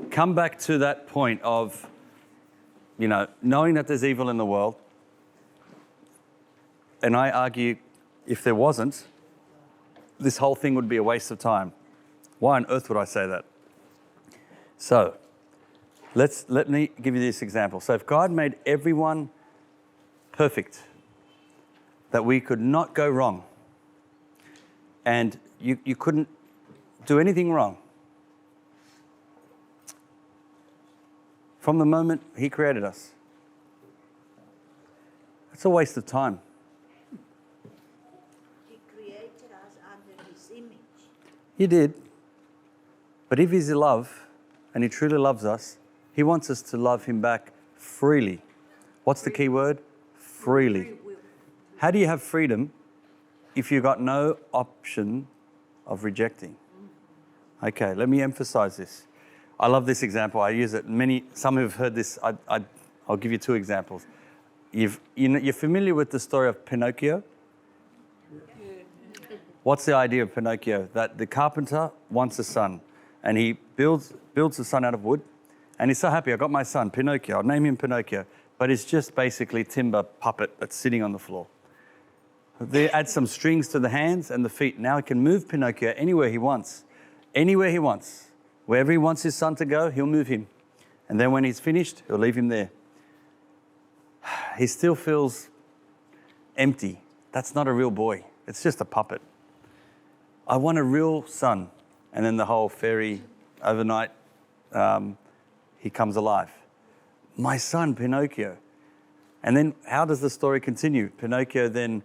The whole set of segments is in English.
come back to that point of, knowing that there's evil in the world. And I argue, if there wasn't, this whole thing would be a waste of time. Why on earth would I say that? So, let me give you this example. So if God made everyone perfect, that we could not go wrong, and you couldn't do anything wrong, from the moment he created us, it's a waste of time. He created us under his image. He did. But if he's love, and he truly loves us, he wants us to love him back freely. What's the key word? Freely. How do you have freedom if you've got no option of rejecting? Okay, let me emphasize this. I love this example. I use it. Some have heard this. I'll give you two examples. You're familiar with the story of Pinocchio? What's the idea of Pinocchio? That the carpenter wants a son, and he builds the son out of wood, and he's so happy. I got my son, Pinocchio. I'll name him Pinocchio. But it's just basically timber puppet that's sitting on the floor. They add some strings to the hands and the feet. Now he can move Pinocchio anywhere he wants. Anywhere he wants. Wherever he wants his son to go, he'll move him. And then when he's finished, he'll leave him there. He still feels empty. That's not a real boy. It's just a puppet. I want a real son. And then the whole fairy, overnight, he comes alive. My son, Pinocchio. And then how does the story continue? Pinocchio then,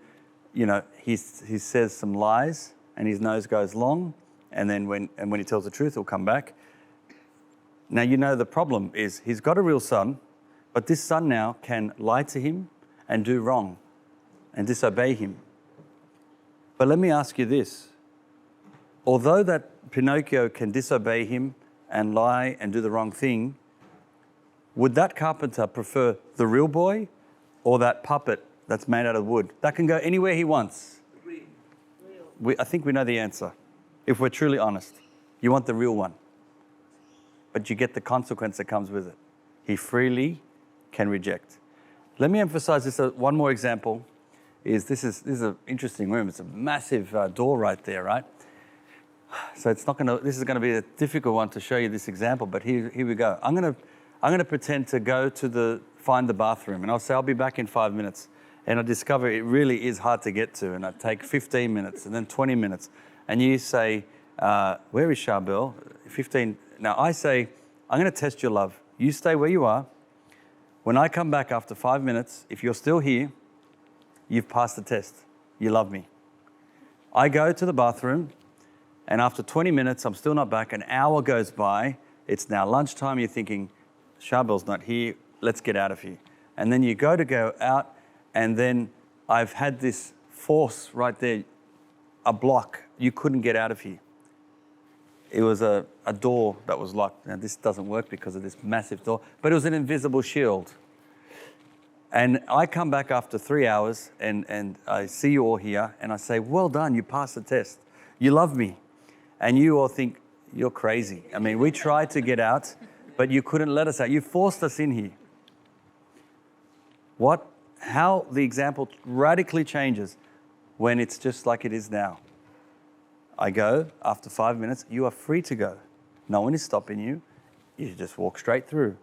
he says some lies and his nose goes long. And then when he tells the truth, he'll come back. Now, the problem is he's got a real son, but this son now can lie to him and do wrong and disobey him. But let me ask you this. Although that Pinocchio can disobey him and lie and do the wrong thing, would that carpenter prefer the real boy or that puppet that's made out of wood? That can go anywhere he wants. I think we know the answer. If we're truly honest, you want the real one. But you get the consequence that comes with it. He freely can reject. Let me emphasize this. One more example is this is an interesting room. It's a massive door right there, right? So this is going to be a difficult one to show you this example, but here we go. I'm going to pretend to go find the bathroom, and I'll say I'll be back in 5 minutes. And I discover it really is hard to get to, and I take 15 minutes and then 20 minutes. And you say, where is Charbel? 15. Now I say, I'm going to test your love. You stay where you are. When I come back after 5 minutes, if you're still here, you've passed the test. You love me. I go to the bathroom, and after 20 minutes, I'm still not back. An hour goes by. It's now lunchtime. You're thinking, Charbel's not here. Let's get out of here. And then you go out, and then I've had this force right there, a block. You couldn't get out of here. It was a door that was locked. Now, this doesn't work because of this massive door, but it was an invisible shield. And I come back after 3 hours, and I see you all here, and I say, well done, you passed the test. You love me. And you all think, you're crazy. I mean, we tried to get out, but you couldn't let us out. You forced us in here. How the example radically changes when it's just like it is now. I go, after 5 minutes, you are free to go. No one is stopping you. You just walk straight through.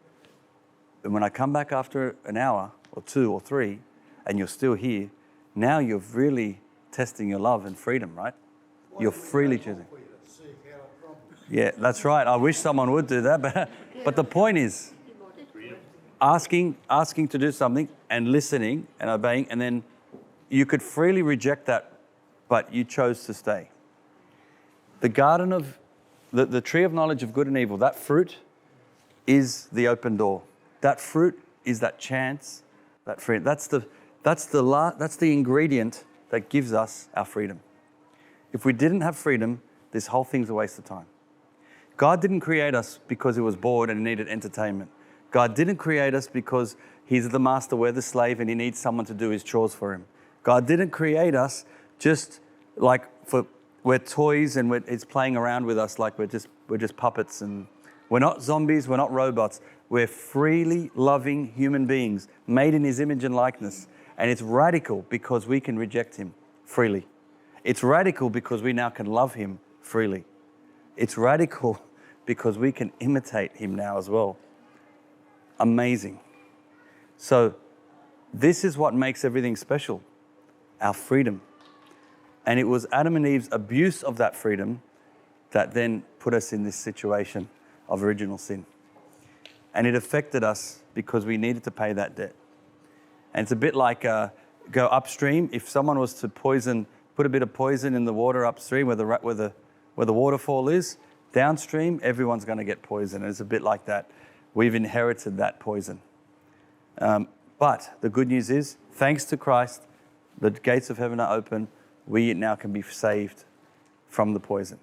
And when I come back after an hour or 2 or 3, and you're still here, now you're really testing your love and freedom, right? You're freely choosing. Yeah, that's right. I wish someone would do that. But the point is, asking to do something and listening and obeying, and then you could freely reject that, but you chose to stay. The garden of, the tree of knowledge of good and evil, that fruit is the open door. That fruit is that chance, that freedom. That's the ingredient that gives us our freedom. If we didn't have freedom, this whole thing's a waste of time. God didn't create us because he was bored and needed entertainment. God didn't create us because he's the master, we're the slave, and he needs someone to do his chores for him. God didn't create us just like we're toys and it's playing around with us like we're just puppets and We're not zombies, we're not robots. We're freely loving human beings made in his image and likeness. And it's radical because we can reject him freely. It's radical because we now can love him freely. It's radical because we can imitate him now as well. Amazing. So this is what makes everything special, our freedom. And it was Adam and Eve's abuse of that freedom that then put us in this situation of original sin. And it affected us because we needed to pay that debt. And it's a bit like go upstream. If someone was to put a bit of poison in the water upstream where the waterfall is, downstream, everyone's going to get poison. And it's a bit like that. We've inherited that poison. But the good news is, thanks to Christ, the gates of heaven are open. We now can be saved from the poison.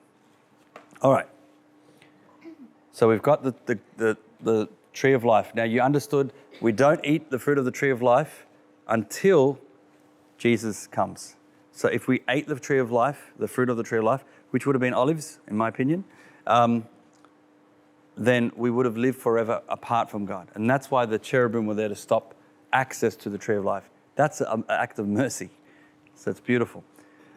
All right. So we've got the tree of life. Now you understood we don't eat the fruit of the tree of life until Jesus comes. So if we ate the tree of life, the fruit of the tree of life, which would have been olives, in my opinion, then we would have lived forever apart from God. And that's why the cherubim were there to stop access to the tree of life. That's an act of mercy. So it's beautiful.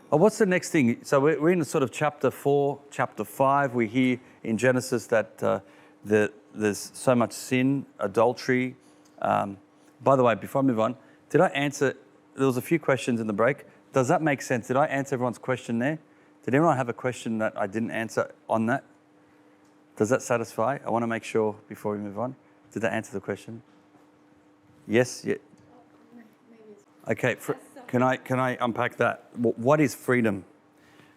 What's the next thing? So we're in sort of chapter 4, chapter 5. We hear in Genesis that there's so much sin, adultery. By the way, before I move on, did I answer? There was a few questions in the break. Does that make sense? Did I answer everyone's question there? Did anyone have a question that I didn't answer on that? Does that satisfy? I want to make sure before we move on. Did that answer the question? Yes? Yeah. Okay. Can I unpack that? What is freedom?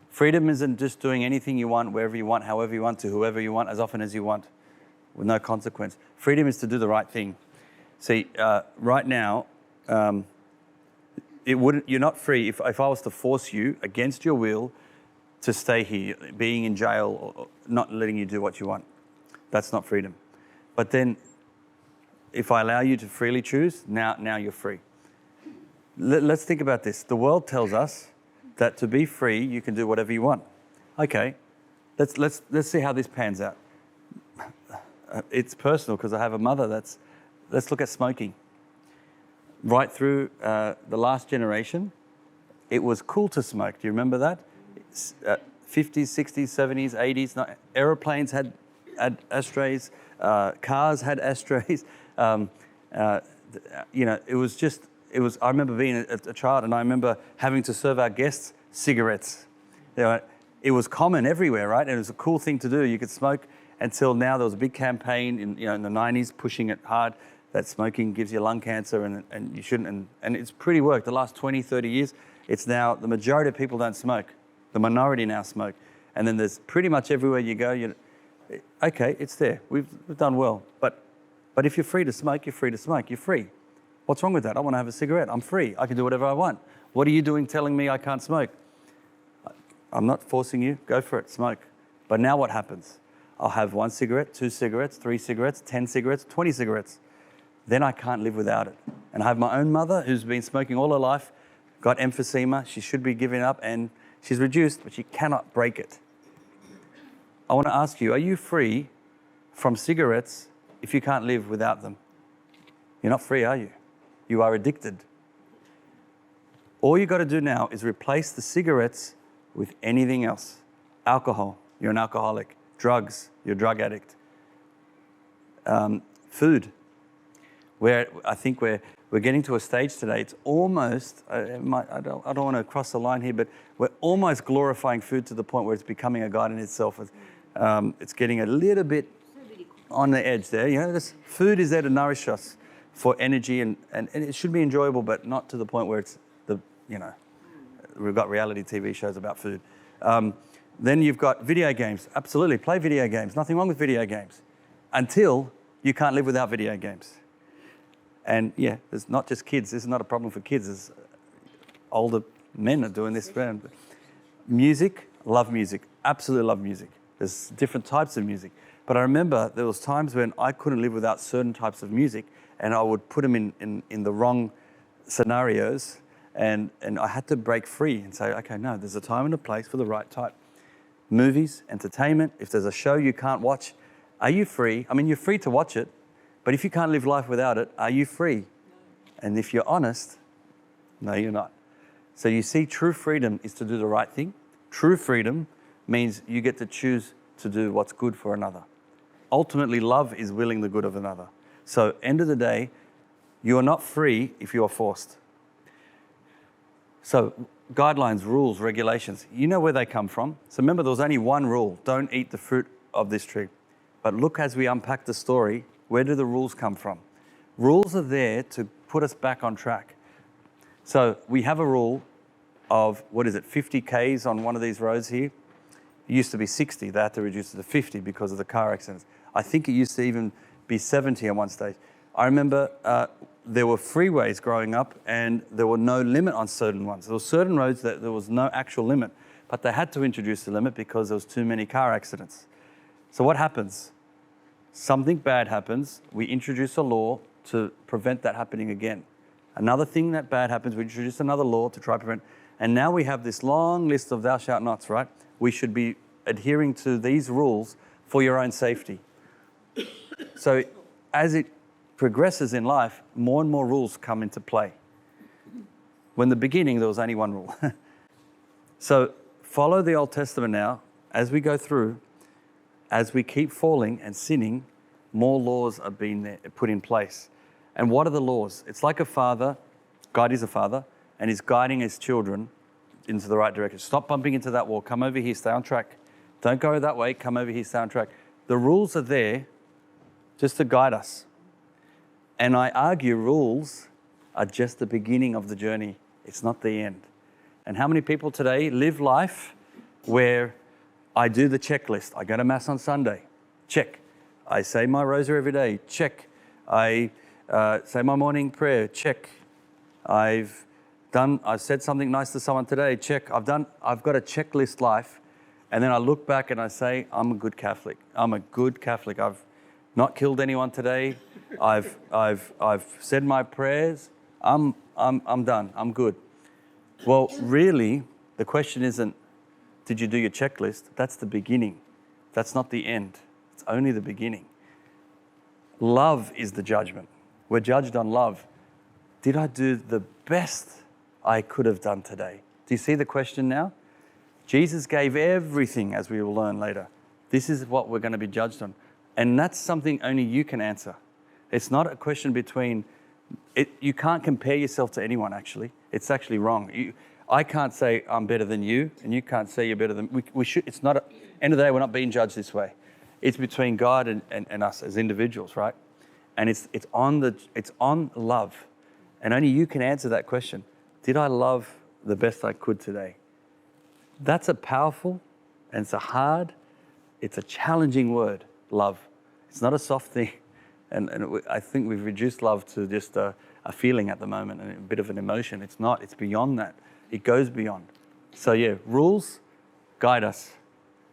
Freedom isn't just doing anything you want, wherever you want, however you want, to whoever you want, as often as you want, with no consequence. Freedom is to do the right thing. See, right now, you're not free if I was to force you against your will to stay here, being in jail or not letting you do what you want. That's not freedom. But then if I allow you to freely choose, now you're free. Let's think about this. The world tells us that to be free, you can do whatever you want. Okay, let's see how this pans out. It's personal because I have a mother let's look at smoking. Right through the last generation, it was cool to smoke. Do you remember that? 50s, 60s, 70s, 80s, aeroplanes had ashtrays, cars had ashtrays. I remember being a child and I remember having to serve our guests cigarettes. It was common everywhere, right? And it was a cool thing to do. You could smoke until now. There was a big campaign in the 90s pushing it hard that smoking gives you lung cancer and you shouldn't. And it's pretty worked. The last 20, 30 years, it's now the majority of people don't smoke. The minority now smoke. And then there's pretty much everywhere you go, okay, it's there. We've done well. But if you're free to smoke, you're free to smoke. You're free. What's wrong with that? I want to have a cigarette. I'm free. I can do whatever I want. What are you doing telling me I can't smoke? I'm not forcing you. Go for it. Smoke. But now what happens? I'll have 1 cigarette, 2 cigarettes, 3 cigarettes, 10 cigarettes, 20 cigarettes. Then I can't live without it. And I have my own mother who's been smoking all her life, got emphysema. She should be giving up and she's reduced, but she cannot break it. I want to ask you, are you free from cigarettes if you can't live without them? You're not free, are you? You are addicted. All you got to do now is replace the cigarettes with anything else. Alcohol, you're an alcoholic. Drugs, you're a drug addict. Food, where I think we're getting to a stage today. It's almost, I don't want to cross the line here, but we're almost glorifying food to the point where it's becoming a god in itself. It's getting a little bit on the edge there. This food is there to nourish us for energy, and it should be enjoyable, but not to the point where it's we've got reality TV shows about food. Then you've got video games. Absolutely, play video games. Nothing wrong with video games until you can't live without video games. And yeah, there's not just kids. This is not a problem for kids. There's older men are doing this. Music, love music. Absolutely love music. There's different types of music. But I remember there was times when I couldn't live without certain types of music, and I would put them in the wrong scenarios, and I had to break free and say, okay, no, there's a time and a place for the right type. Movies, entertainment. If there's a show you can't watch Are you free? I mean, you're free to watch it, but if you can't live life without it, are you free? And if you're honest, no, you're not. So you see, true freedom is to do the right thing. True freedom means you get to choose to do what's good for another. Ultimately, love is willing the good of another. So end of the day, you are not free if you are forced. So guidelines, rules, regulations, you know where they come from. So remember, there was only one rule: don't eat the fruit of this tree. But look, as we unpack the story, where do the rules come from? Rules are there to put us back on track. So we have a rule of, 50 Ks on one of these roads here. It used to be 60. They had to reduce it to 50 because of the car accidents. I think it used to even be 70 at one stage. I remember there were freeways growing up and there were no limit on certain ones. There were certain roads that there was no actual limit, but they had to introduce the limit because there was too many car accidents. So what happens? Something bad happens. We introduce a law to prevent that happening again. Another thing that bad happens, we introduce another law to try to prevent. And now we have this long list of thou shalt nots, right? We should be adhering to these rules for your own safety. So as it progresses in life, more and more rules come into play. When in the beginning, there was only one rule. So follow the Old Testament now. As we go through, as we keep falling and sinning, more laws are being put in place. And what are the laws? It's like a father. God is a father, and he's guiding his children into the right direction. Stop bumping into that wall. Come over here, stay on track. Don't go that way. Come over here, stay on track. The rules are there just to guide us. And I argue rules are just the beginning of the journey. It's not the end. And how many people today live life where I do the checklist? I go to Mass on Sunday. Check. I say my rosary every day. Check. I say my morning prayer. Check. I've said something nice to someone today. Check. I've got a checklist life. And then I look back and I say, I'm a good Catholic. I'm a good Catholic. I've not killed anyone today. I've said my prayers. I'm done. I'm good. Well, really, the question isn't, did you do your checklist? That's the beginning. That's not the end. It's only the beginning. Love is the judgment. We're judged on love. Did I do the best I could have done today? Do you see the question now? Jesus gave everything, as we will learn later. This is what we're going to be judged on. And that's something only you can answer. It's not a question between... You can't compare yourself to anyone, actually. It's actually wrong. I can't say I'm better than you, and you can't say you're better than... We should. It's not... End of the day, we're not being judged this way. It's between God and us as individuals, right? And it's on love. And only you can answer that question. Did I love the best I could today? That's a powerful, and it's a challenging word, love. It's not a soft thing. And I think we've reduced love to just a feeling at the moment and a bit of an emotion. It's not. It's beyond that. It goes beyond. So yeah, rules guide us,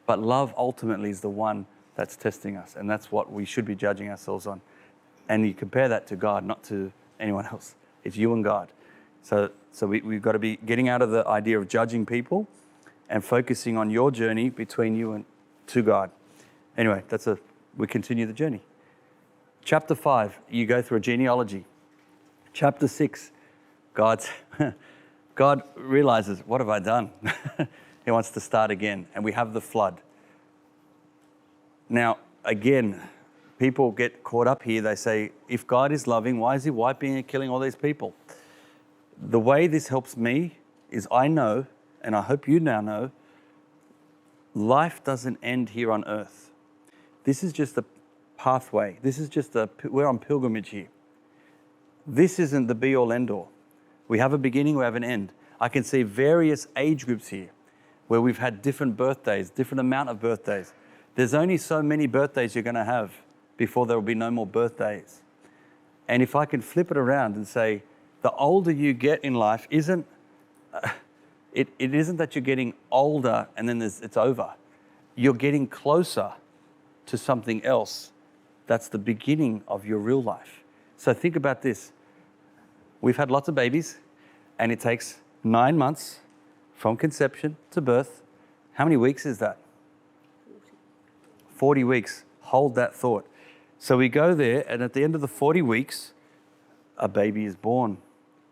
but love ultimately is the one that's testing us, and that's what we should be judging ourselves on. And you compare that to God, not to anyone else. It's you and God. So we've got to be getting out of the idea of judging people and focusing on your journey between you and to God. Anyway, we continue the journey. Chapter 5, you go through a genealogy. Chapter 6, God realizes, what have I done? He wants to start again, and we have the flood. Now, again, people get caught up here. They say, if God is loving, why is he wiping and killing all these people? The way this helps me is I know, and I hope you now know, life doesn't end here on earth. This is just a pathway. This is just we're on pilgrimage here. This isn't the be all end all. We have a beginning, we have an end. I can see various age groups here where we've had different birthdays, different amount of birthdays. There's only so many birthdays you're going to have before there will be no more birthdays. And if I can flip it around and say, the older you get in life isn't, it isn't that you're getting older and then it's over. You're getting closer to something else. That's the beginning of your real life. So think about this. We've had lots of babies, and it takes 9 months from conception to birth. How many weeks is that? 40 weeks. hold that thought. So we go there, and at the end of the 40 weeks, a baby is born.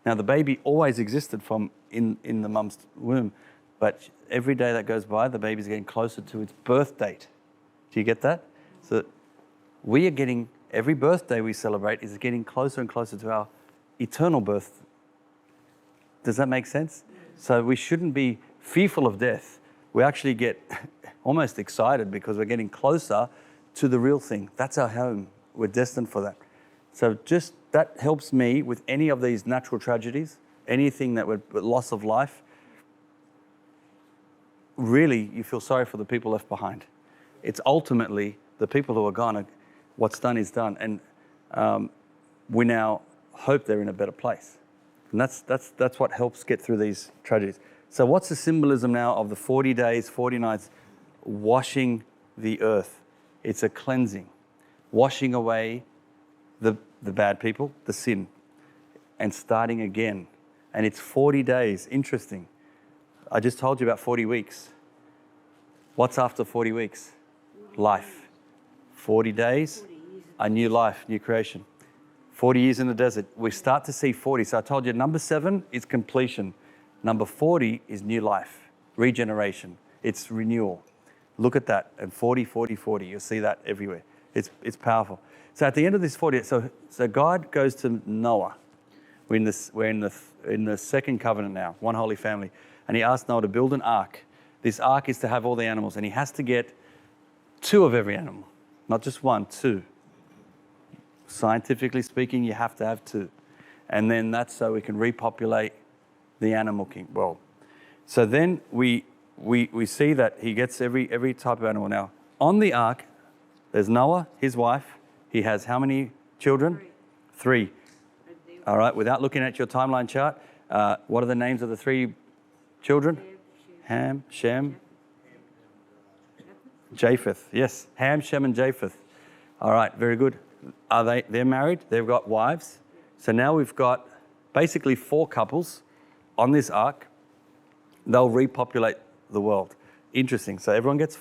Now, the baby always existed from in the mum's womb, but every day that goes by, the baby's getting closer to its birth date. Do you get that? So we are getting, every birthday we celebrate is getting closer and closer to our eternal birth. Does that make sense? So we shouldn't be fearful of death. We actually get almost excited because we're getting closer to the real thing. That's our home. We're destined for that. So just that helps me with any of these natural tragedies, anything that would loss of life. Really, you feel sorry for the people left behind. It's ultimately the people who are gone. What's done is done, and we now hope they're in a better place. And that's what helps get through these tragedies. So what's the symbolism now of the 40 days, 40 nights, washing the earth? It's a cleansing, washing away the bad people, the sin, and starting again. And it's 40 days. Interesting. I just told you about 40 weeks. What's after 40 weeks? Life. 40 days, a new life, new creation. 40 years in the desert. We start to see 40. So I told you number 7 is completion. Number 40 is new life, regeneration. It's renewal. Look at that. And 40, 40, 40. You'll see that everywhere. It's powerful. So at the end of this 40, so God goes to Noah. We're in the second covenant now, one holy family. And he asked Noah to build an ark. This ark is to have all the animals, and he has to get 2 of every animal, not just 1, 2. Scientifically speaking, you have to have 2. And then that's so we can repopulate the animal world. So then we see that he gets every type of animal. Now, on the ark, there's Noah, his wife. He has how many children? 3. All right, without looking at your timeline chart, what are the names of the 3 children? Ham, Shem, Japheth. Yes, Ham, Shem, and Japheth. All right, very good. They're married, they've got wives. So now we've got basically 4 couples on this ark. They'll repopulate the world. Interesting. So everyone gets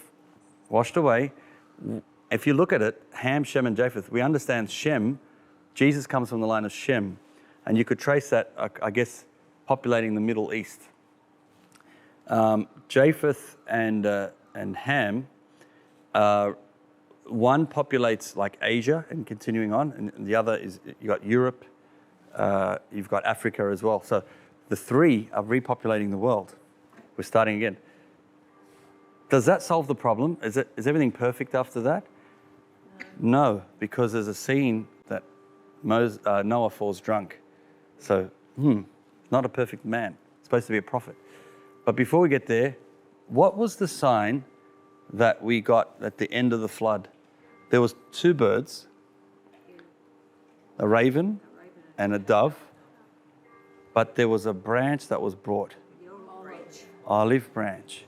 washed away. If you look at it, Ham, Shem, and Japheth, we understand Shem, Jesus comes from the line of Shem. And you could trace that, I guess, populating the Middle East. Japheth and Ham, one populates like Asia and continuing on, and the other is, you got Europe, you've got Africa as well. So the 3 are repopulating the world. We're starting again. Does that solve the problem? Is everything perfect after that? No, because there's a scene that Noah falls drunk. So, not a perfect man. Supposed to be a prophet. But before we get there, what was the sign that we got at the end of the flood? There was 2 birds, a raven and a dove, but there was a branch that was brought. Olive branch.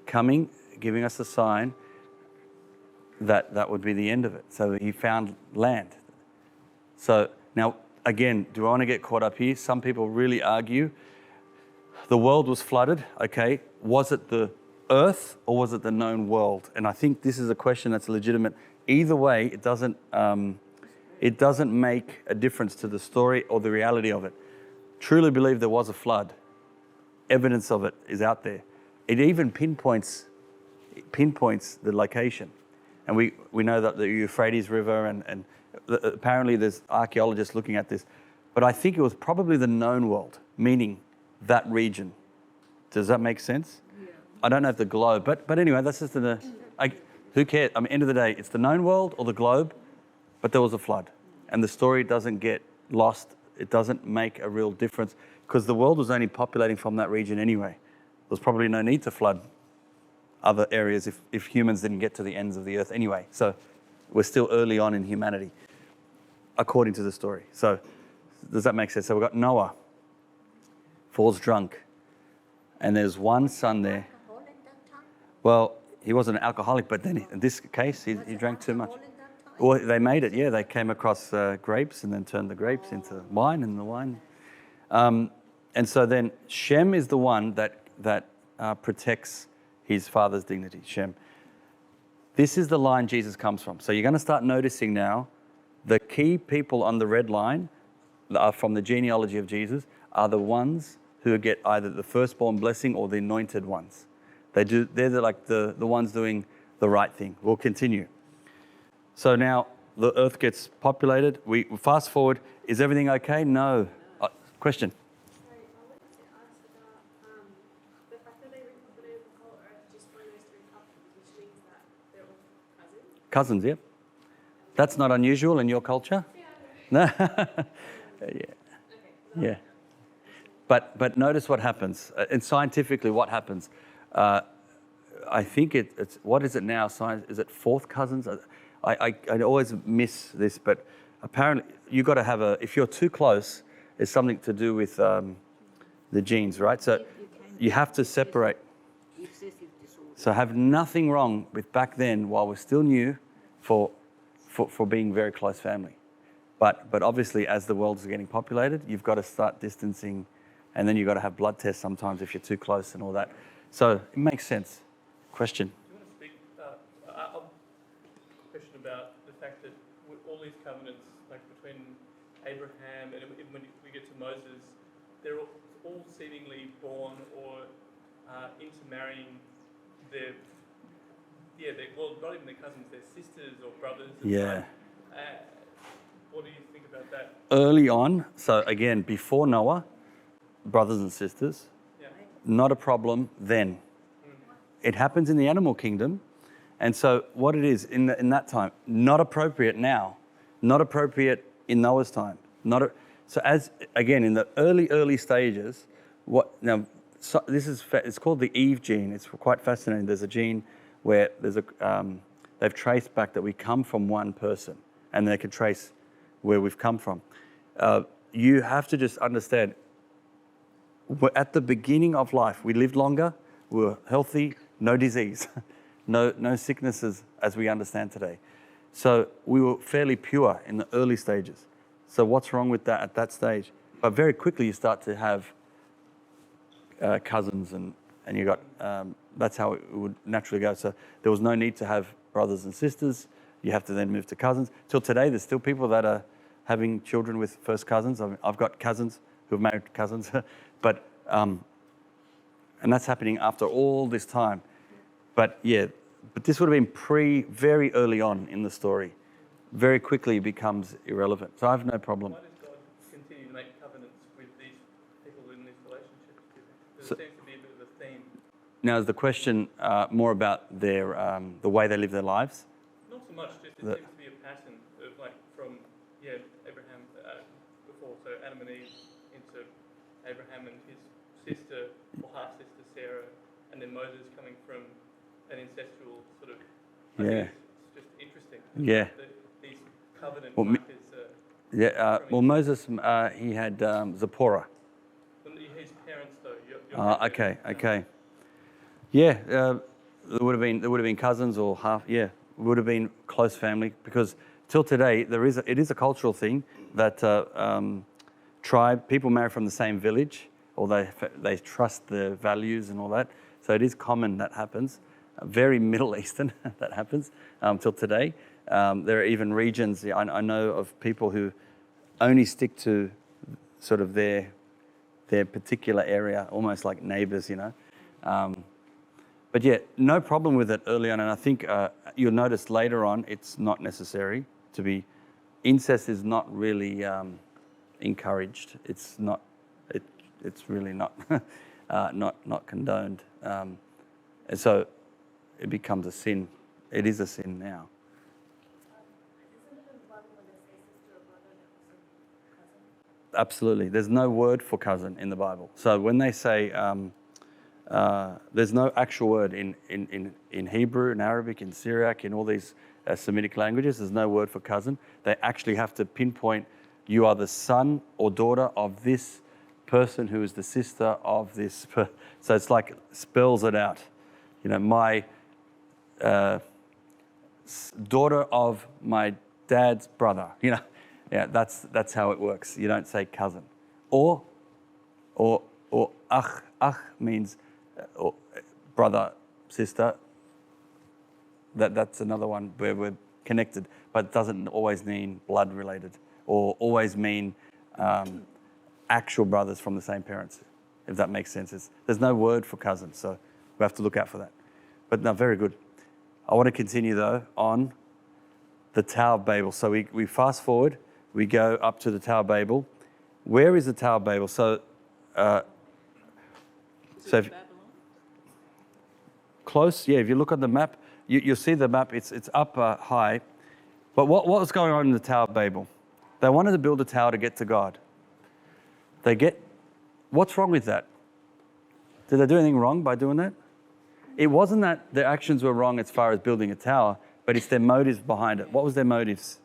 Coming, giving us a sign that would be the end of it. So he found land. So now, again, do I want to get caught up here? Some people really argue the world was flooded. Okay, was it the earth or was it the known world? And I think this is a question that's legitimate. Either way, it doesn't make a difference to the story or the reality of it. Truly believe there was a flood. Evidence of it is out there. It even pinpoints the location. And we know that the Euphrates River and apparently there's archaeologists looking at this. But I think it was probably the known world, meaning that region. Does that make sense? Yeah. I don't know if the globe, but anyway, that's just who cares? I mean, end of the day, it's the known world or the globe, but there was a flood. And the story doesn't get lost. It doesn't make a real difference because the world was only populating from that region anyway. There was probably no need to flood other areas if humans didn't get to the ends of the earth anyway. So we're still early on in humanity, according to the story. So does that make sense? So we've got Noah, falls drunk, and there's one son there. Well, he wasn't an alcoholic, but then in this case, he drank too much. Well, they made it, yeah. They came across grapes and then turned the grapes into wine and the wine. And so then Shem is the one that protects his father's dignity, Shem. This is the line Jesus comes from. So you're going to start noticing now the key people on the red line from the genealogy of Jesus are the ones who get either the firstborn blessing or the anointed ones. They're the ones doing the right thing. We'll continue. So now the earth gets populated. We fast forward. Is everything okay? No. Question? Sorry, I wanted to ask about the fact that they repopulated the whole earth just from those three couples, which means that they're all cousins. Cousins, yep. That's not unusual in your culture? No. Yeah. Yeah. But notice what happens. And scientifically, what happens? I think it's, what is it now? Is it fourth cousins? I always miss this, but apparently you've got to have if you're too close, it's something to do with the genes, right? So you have to separate. So have nothing wrong with back then, while we're still new, for being very close family. But obviously, as the world's getting populated, you've got to start distancing, and then you've got to have blood tests sometimes if you're too close and all that. So it makes sense. Question? Do you want to speak question about the fact that with all these covenants, like between Abraham and when we get to Moses, they're all seemingly born or intermarrying not even their cousins, their sisters or brothers. Yeah. What do you think about that? Early on, so again, before Noah, brothers and sisters, not a problem then. It happens in the animal kingdom. And so what it is in that time, not appropriate now, not appropriate in Noah's time. So as, again, in the early stages, it's called the Eve gene. It's quite fascinating. There's a gene where they've traced back that we come from one person, and they can trace where we've come from. You have to just understand, at the beginning of life, we lived longer, we were healthy, no disease, no sicknesses as we understand today. So we were fairly pure in the early stages. So what's wrong with that at that stage? But very quickly you start to have cousins, and you got, that's how it would naturally go. So there was no need to have brothers and sisters. You have to then move to cousins. Till today, there's still people that are having children with first cousins. I've got cousins who have married cousins, but and that's happening after all this time. But this would have been very early on in the story. Very quickly it becomes irrelevant. So I have no problem. Why does God continue to make covenants with these people in these relationships? There seems to be a bit of a theme. Now, is the question more about the way they live their lives? Not so much, just it seems to be a pattern of from Abraham before, so Adam and Eve into Abraham and his sister or half sister Sarah, and then Moses coming from an ancestral sort of. I think it's just interesting. Yeah. These covenant Moses he had Zipporah. His parents though. Okay. Yeah, there would have been cousins or half. Yeah, would have been close family, because till today it is a cultural thing that tribe people marry from the same village, or they trust the values and all that. So it is common that happens. Very Middle Eastern that happens till today. There are even regions I know of people who only stick to sort of their particular area, almost like neighbours, But no problem with it early on, and I think you'll notice later on it's not necessary to be. Incest is not really encouraged. It's not. It's really not not condoned, and so it becomes a sin. It is a sin now. Isn't it in the Bible when they say sister or brother that was a cousin? Absolutely. There's no word for cousin in the Bible. So when they say, there's no actual word in Hebrew, in Arabic, in Syriac, in all these Semitic languages, there's no word for cousin. They actually have to pinpoint, you are the son or daughter of this person who is the sister of this. So it's like spells it out. My daughter of my dad's brother. That's how it works. You don't say cousin, or akh. Akh means brother, sister. That's another one where we're connected, but it doesn't always mean blood related or always mean actual brothers from the same parents, if that makes sense. There's no word for cousins, so we have to look out for that. But no, very good. I want to continue though on the Tower of Babel. So we fast forward, we go up to the Tower of Babel. Where is the Tower of Babel? So if, close, yeah, if you look on the map, you'll see the map, it's up high. But what was going on in the Tower of Babel? They wanted to build a tower to get to God. What's wrong with that? Did they do anything wrong by doing that? It wasn't that their actions were wrong as far as building a tower, but it's their motives behind it. What was their motives?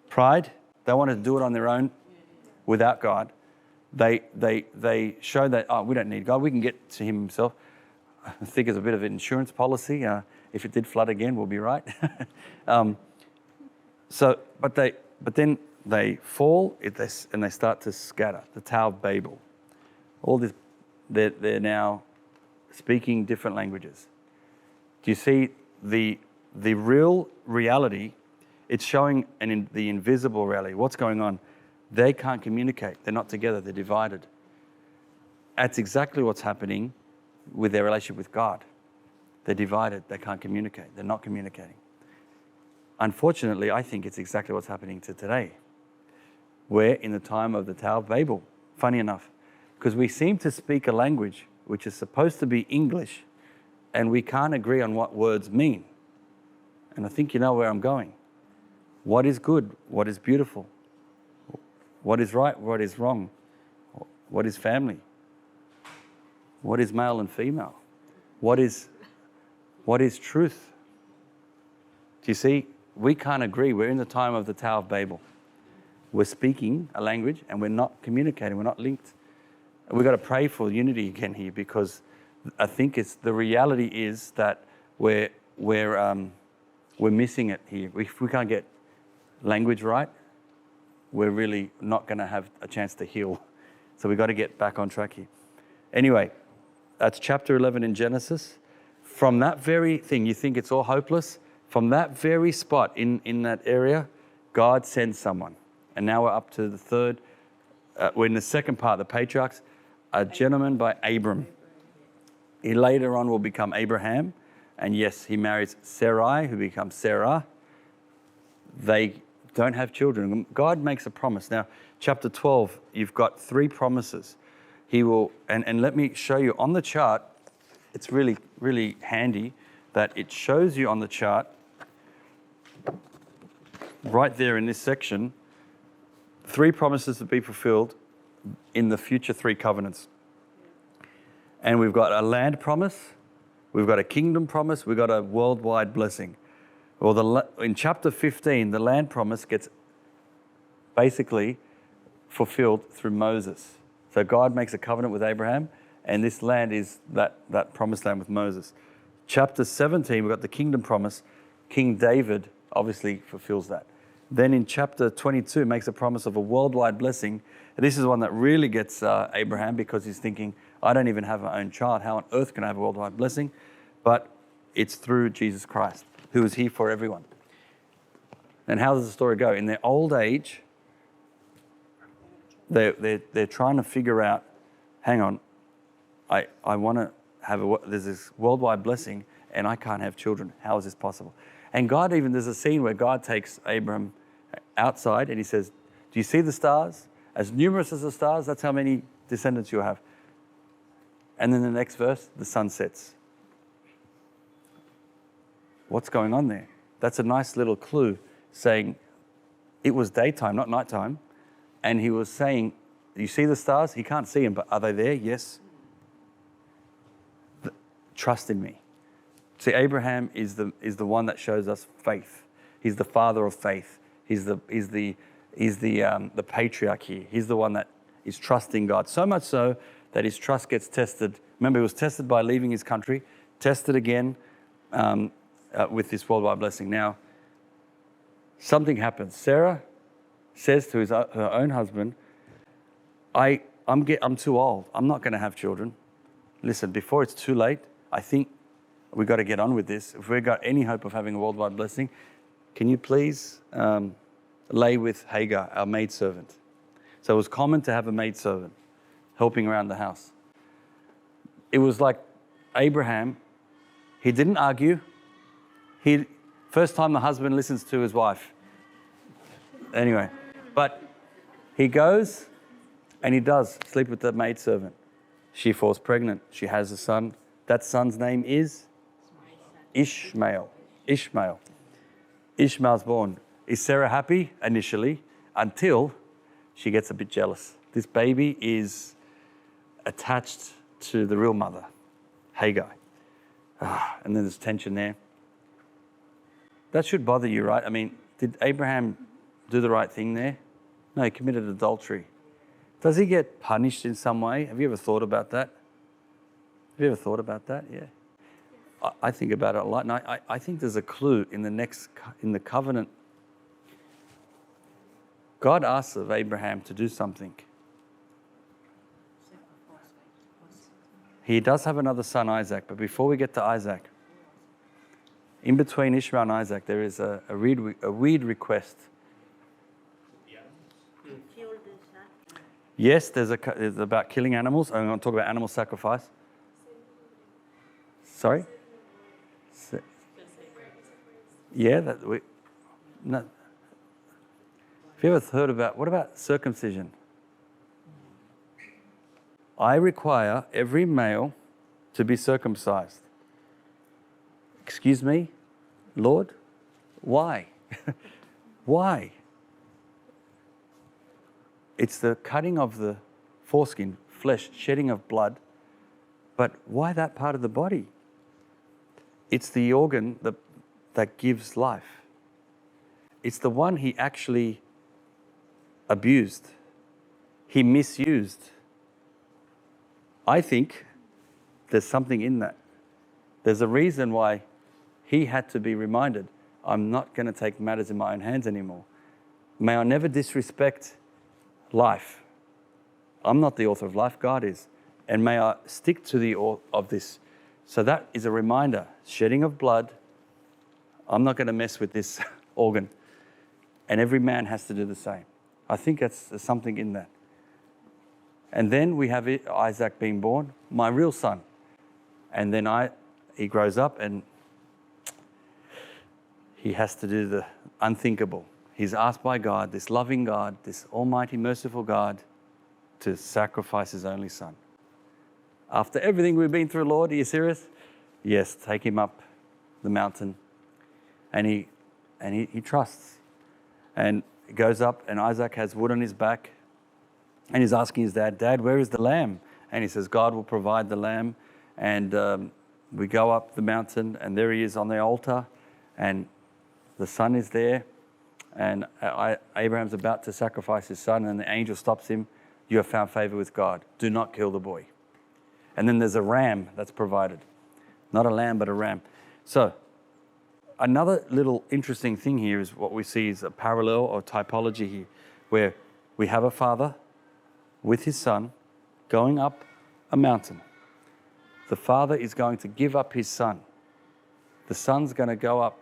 Pride. They wanted to do it on their own without God. They showed that, oh, we don't need God. We can get to him himself. I think it's a bit of an insurance policy. If it did flood again, we'll be right. But then they fall and they start to scatter. The Tower of Babel. All this, they're now speaking different languages. Do you see the real reality? It's showing the invisible reality. What's going on? They can't communicate. They're not together. They're divided. That's exactly what's happening with their relationship with God. They're divided. They can't communicate. They're not communicating. Unfortunately, I think it's exactly what's happening to today. We're in the time of the Tower of Babel, funny enough, because we seem to speak a language which is supposed to be English, and we can't agree on what words mean. And I think you know where I'm going. What is good? What is beautiful? What is right? What is wrong? What is family? What is male and female? What is truth? Do you see? We can't agree. We're in the time of the Tower of Babel. We're speaking a language and we're not communicating. We're not linked. And we've got to pray for unity again here, because I think the reality is that we're missing it here. If we can't get language right, we're really not going to have a chance to heal. So we've got to get back on track here. Anyway, that's chapter 11 in Genesis. From that very thing, you think it's all hopeless. From that very spot in that area, God sends someone. And now we're up to the third. We're in the second part, the patriarchs. A gentleman by Abram. He later on will become Abraham. And yes, he marries Sarai, who becomes Sarah. They don't have children. God makes a promise. Now, chapter 12, you've got 3 promises. He will, and let me show you on the chart. It's really, really handy that it shows you on the chart, right there in this section, 3 promises to be fulfilled in the future 3 covenants. And we've got a land promise, we've got a kingdom promise, we've got a worldwide blessing. Well, in chapter 15, the land promise gets basically fulfilled through Moses. So God makes a covenant with Abraham, and this land is that promised land with Moses. Chapter 17, we've got the kingdom promise. King David obviously fulfills that. Then in chapter 22, makes a promise of a worldwide blessing. And this is one that really gets Abraham, because he's thinking, I don't even have my own child. How on earth can I have a worldwide blessing? But it's through Jesus Christ, who is here for everyone. And how does the story go? In their old age, they're trying to figure out, hang on, I want to have there's this worldwide blessing and I can't have children. How is this possible? And God there's a scene where God takes Abram outside and he says, do you see the stars? As numerous as the stars, that's how many descendants you'll have. And then the next verse, the sun sets. What's going on there? That's a nice little clue saying it was daytime, not nighttime. And he was saying, you see the stars? He can't see them, but are they there? Yes. Trust in me. See, Abraham is the one that shows us faith. He's the father of faith. He's the patriarch here. He's the one that is trusting God. So much so that his trust gets tested. Remember, he was tested by leaving his country, tested again with this worldwide blessing. Now, something happens. Sarah says to her own husband, I'm too old. I'm not going to have children. Listen, before it's too late, I think we've got to get on with this. If we've got any hope of having a worldwide blessing, can you please lay with Hagar, our maidservant? So it was common to have a maidservant helping around the house. It was like Abraham, he didn't argue. First time the husband listens to his wife. Anyway, but he goes and he does sleep with the maidservant. She falls pregnant. She has a son. That son's name is Ishmael. Ishmael's born. Is Sarah happy initially until she gets a bit jealous? This baby is attached to the real mother, Hagar. And then there's tension there. That should bother you, right? I mean, did Abraham do the right thing there? No, he committed adultery. Does he get punished in some way? Have you ever thought about that? Have you ever thought about that? Yeah. I think about it a lot. And I think there's a clue in the covenant. God asks of Abraham to do something. He does have another son, Isaac. But before we get to Isaac, in between Ishmael and Isaac, there is a weird request. Kill the son. Yes, it's about killing animals. I'm going to talk about animal sacrifice. Sorry? Yeah, no. Have you ever heard about, what about circumcision? I require every male to be circumcised. Excuse me, Lord? Why? Why? It's the cutting of the foreskin, flesh, shedding of blood. But why that part of the body? It's the organ that gives life. It's the one he actually abused. He misused. I think there's something in that. There's a reason why he had to be reminded, I'm not going to take matters in my own hands anymore. May I never disrespect life. I'm not the author of life, God is. And may I stick to the author of this. So that is a reminder, shedding of blood. I'm not going to mess with this organ. And every man has to do the same. I think there's something in that. And then we have Isaac being born, my real son. And then he grows up and he has to do the unthinkable. He's asked by God, this loving God, this almighty, merciful God, to sacrifice his only son. After everything we've been through, Lord, are you serious? Yes, take him up the mountain. And he trusts. And he goes up and Isaac has wood on his back. And he's asking his dad, where is the lamb? And he says, God will provide the lamb. And we go up the mountain and there he is on the altar. And the son is there. And Abraham's about to sacrifice his son. And the angel stops him. You have found favor with God. Do not kill the boy. And then there's a ram that's provided. Not a lamb, but a ram. So another little interesting thing here is what we see is a parallel or typology here, where we have a father with his son going up a mountain. The father is going to give up his son. The son's going to go up.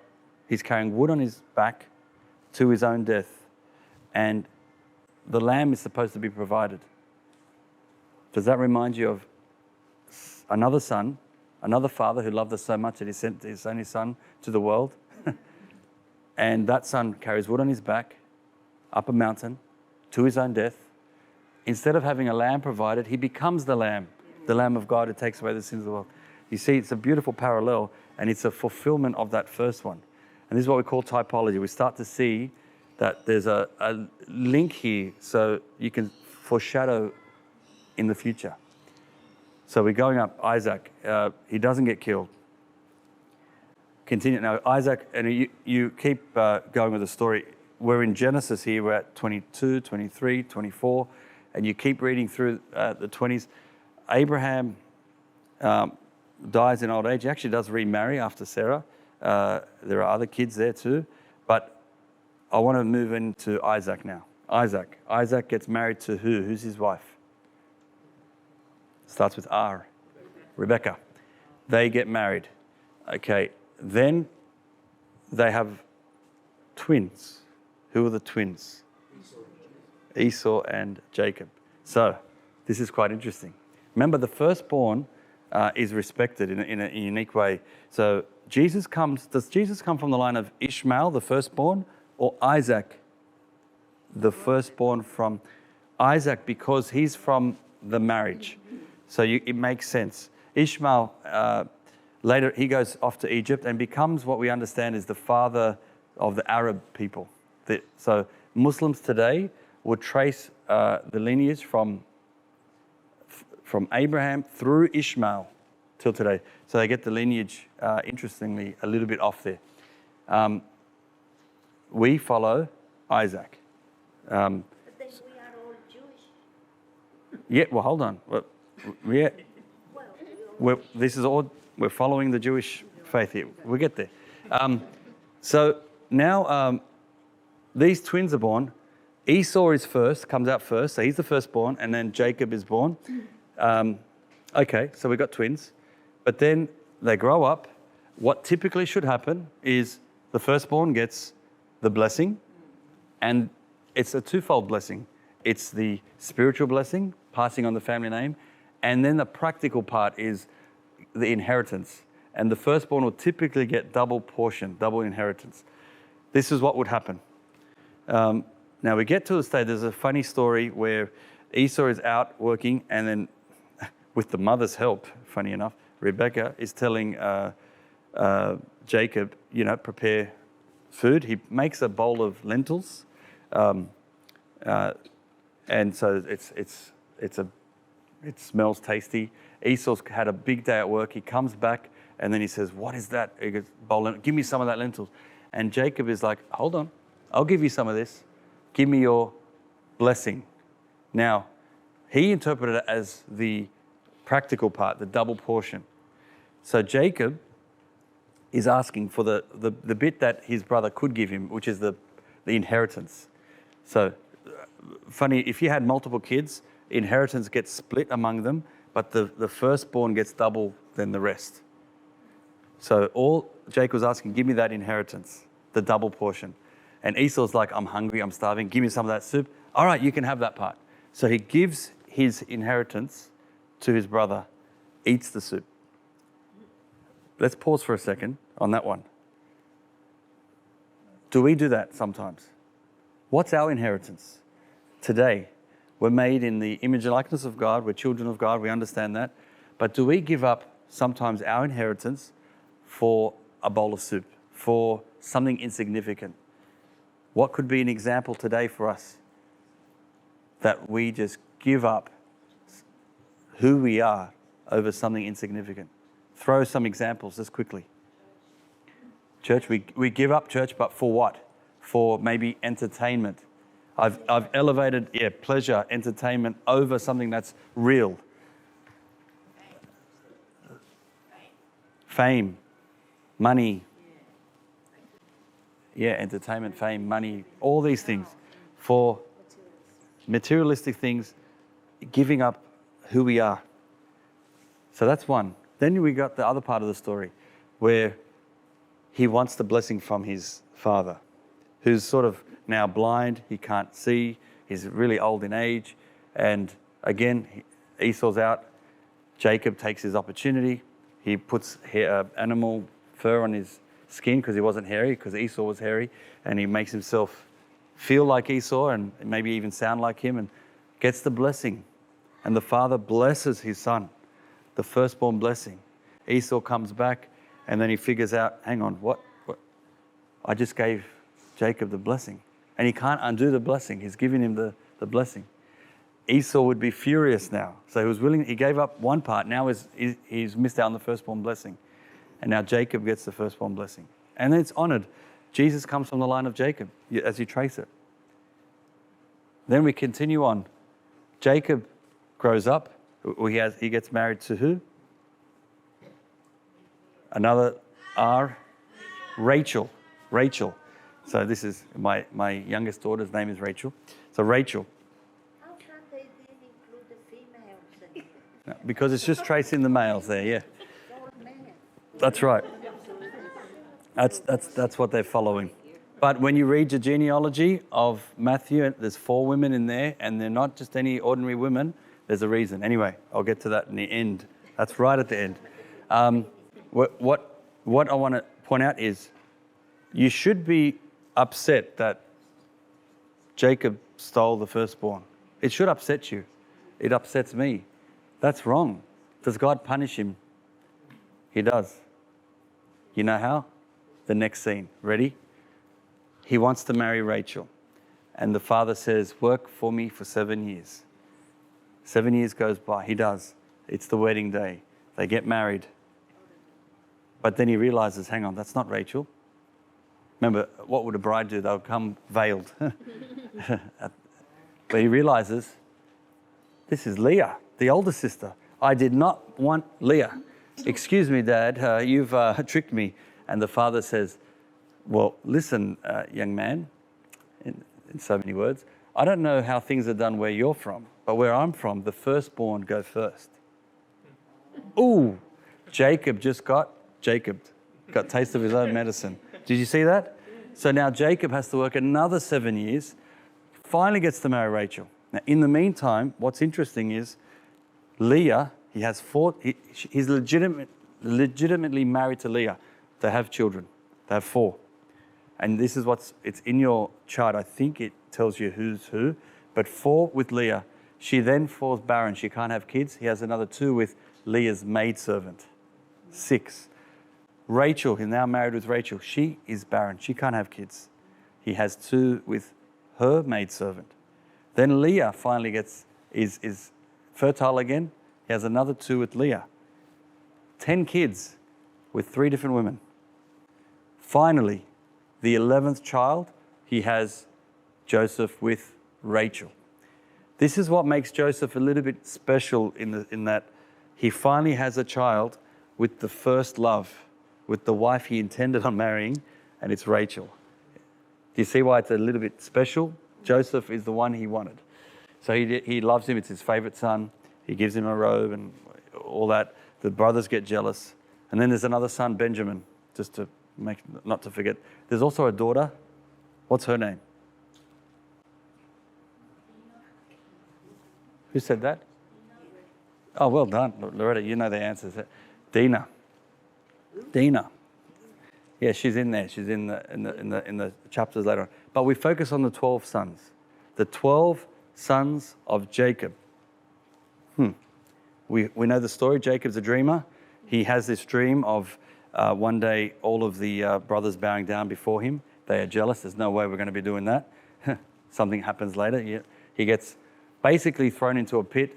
He's carrying wood on his back to his own death. And the lamb is supposed to be provided. Does that remind you of another son, another father who loved us so much that he sent his only son to the world? And that son carries wood on his back, up a mountain, to his own death. Instead of having a lamb provided, he becomes the Lamb of God who takes away the sins of the world. You see, it's a beautiful parallel, and it's a fulfillment of that first one. And this is what we call typology. We start to see that there's a link here so you can foreshadow in the future. So we're going up Isaac. He doesn't get killed. Continue. Now, Isaac, and you keep going with the story. We're in Genesis here. We're at 22, 23, 24. And you keep reading through the 20s. Abraham dies in old age. He actually does remarry after Sarah. There are other kids there too. But I want to move into Isaac now. Isaac gets married to who? Who's his wife? Starts with R. Rebecca. They get married. Okay, then they have twins. Who are the twins? Esau and Jacob. So this is quite interesting. Remember, the firstborn is respected in a unique way. So does Jesus come from the line of Ishmael, the firstborn, or Isaac, the firstborn from Isaac, because he's from the marriage. So it makes sense. Ishmael, later he goes off to Egypt and becomes what we understand is the father of the Arab people. So Muslims today would trace the lineage from Abraham through Ishmael till today. So they get the lineage, interestingly, a little bit off there. We follow Isaac. But then we are all Jewish. Yeah, well, hold on. We're following the Jewish faith here. We'll get there. So now these twins are born. Esau is first, comes out first, so he's the firstborn, and then Jacob is born. Okay, so we've got twins. But then they grow up. What typically should happen is the firstborn gets the blessing, and it's a twofold blessing. It's the spiritual blessing, passing on the family name, and then the practical part is the inheritance. And the firstborn will typically get double portion, double inheritance. This is what would happen. Now we get to the stage, there's a funny story where Esau is out working, and then with the mother's help, funny enough, Rebecca is telling Jacob, prepare food. He makes a bowl of lentils, and so it smells tasty. Esau's had a big day at work. He comes back, and then he says, "What is that?" He goes, "Bowl, give me some of that lentils." And Jacob is like, "Hold on, I'll give you some of this. Give me your blessing." Now, he interpreted it as the practical part, the double portion. So Jacob is asking for the bit that his brother could give him, which is the inheritance. So, funny, if you had multiple kids, inheritance gets split among them, but the firstborn gets double than the rest. So all Jacob was asking, give me that inheritance, the double portion. And Esau's like, I'm hungry, I'm starving, give me some of that soup. All right, you can have that part. So he gives his inheritance to his brother, eats the soup. Let's pause for a second on that one. Do we do that sometimes? What's our inheritance? Today, we're made in the image and likeness of God, we're children of God, we understand that. But do we give up sometimes our inheritance for a bowl of soup, for something insignificant? What could be an example today for us that we just give up who we are over something insignificant? Throw some examples just quickly. Church, we give up church, but for what? For maybe entertainment. I've elevated pleasure, entertainment over something that's real. Fame, money. Entertainment, fame, money, all these things. For materialistic things, giving up who we are. So that's one. Then we got the other part of the story where he wants the blessing from his father, who's sort of now blind, he can't see, he's really old in age. And again, Esau's out. Jacob takes his opportunity. He puts animal fur on his skin because he wasn't hairy, because Esau was hairy, and he makes himself feel like Esau and maybe even sound like him and gets the blessing. And the father blesses his son, the firstborn blessing. Esau comes back and then he figures out, hang on, what? I just gave Jacob the blessing. And he can't undo the blessing. He's giving him the blessing. Esau would be furious now. So he gave up one part. Now he's missed out on the firstborn blessing. And now Jacob gets the firstborn blessing. And then it's honored. Jesus comes from the line of Jacob as you trace it. Then we continue on. Jacob grows up. He gets married to who? Another R. Rachel. So this is my youngest daughter's name is Rachel. So Rachel. How come they didn't include the females? No, because it's just tracing the males there, yeah. All men. That's right. That's what they're following. But when you read the genealogy of Matthew, there's 4 women in there, and they're not just any ordinary women. There's a reason. Anyway, I'll get to that in the end. That's right at the end. What I want to point out is you should be upset that Jacob stole the firstborn. It should upset you. It upsets me. That's wrong. Does God punish him? He does. You know how? The next scene. Ready? He wants to marry Rachel. And the father says, work for me for 7 years. 7 years goes by. He does. It's the wedding day. They get married. But then he realizes, hang on, that's not Rachel. Remember, what would a bride do? They'll come veiled. But he realizes, this is Leah, the older sister. I did not want Leah. Excuse me, Dad, you've tricked me. And the father says, well, listen, young man, in so many words, I don't know how things are done where you're from, but where I'm from, the firstborn go first. Ooh, Jacob got taste of his own medicine. Did you see that? So now Jacob has to work another 7 years, finally gets to marry Rachel. Now, in the meantime, what's interesting is Leah, he has 4, he's legitimately married to Leah. They have children. They have 4. And this is it's in your chart. I think it tells you who's who. But 4 with Leah. She then falls barren. She can't have kids. He has another 2 with Leah's maidservant. 6. Rachel, he's now married with Rachel. She is barren. She can't have kids. He has 2 with her maidservant. Then Leah finally is fertile again. He has another 2 with Leah. 10 kids with 3 different women. Finally, the 11th child, he has Joseph with Rachel. This is what makes Joseph a little bit special in that he finally has a child with the first love, with the wife he intended on marrying, and it's Rachel. Do you see why it's a little bit special? Joseph is the one he wanted. So he loves him. It's his favorite son. He gives him a robe and all that. The brothers get jealous. And then there's another son, Benjamin, just to not to forget. There's also a daughter. What's her name? Who said that? Oh, well done, Loretta. You know the answers. Dina. Yeah, she's in there. She's in the chapters later on. But we focus on the 12 sons. The 12 sons of Jacob. We know the story. Jacob's a dreamer. He has this dream of one day all of the brothers bowing down before him. They are jealous. There's no way we're going to be doing that. Something happens later. He gets basically thrown into a pit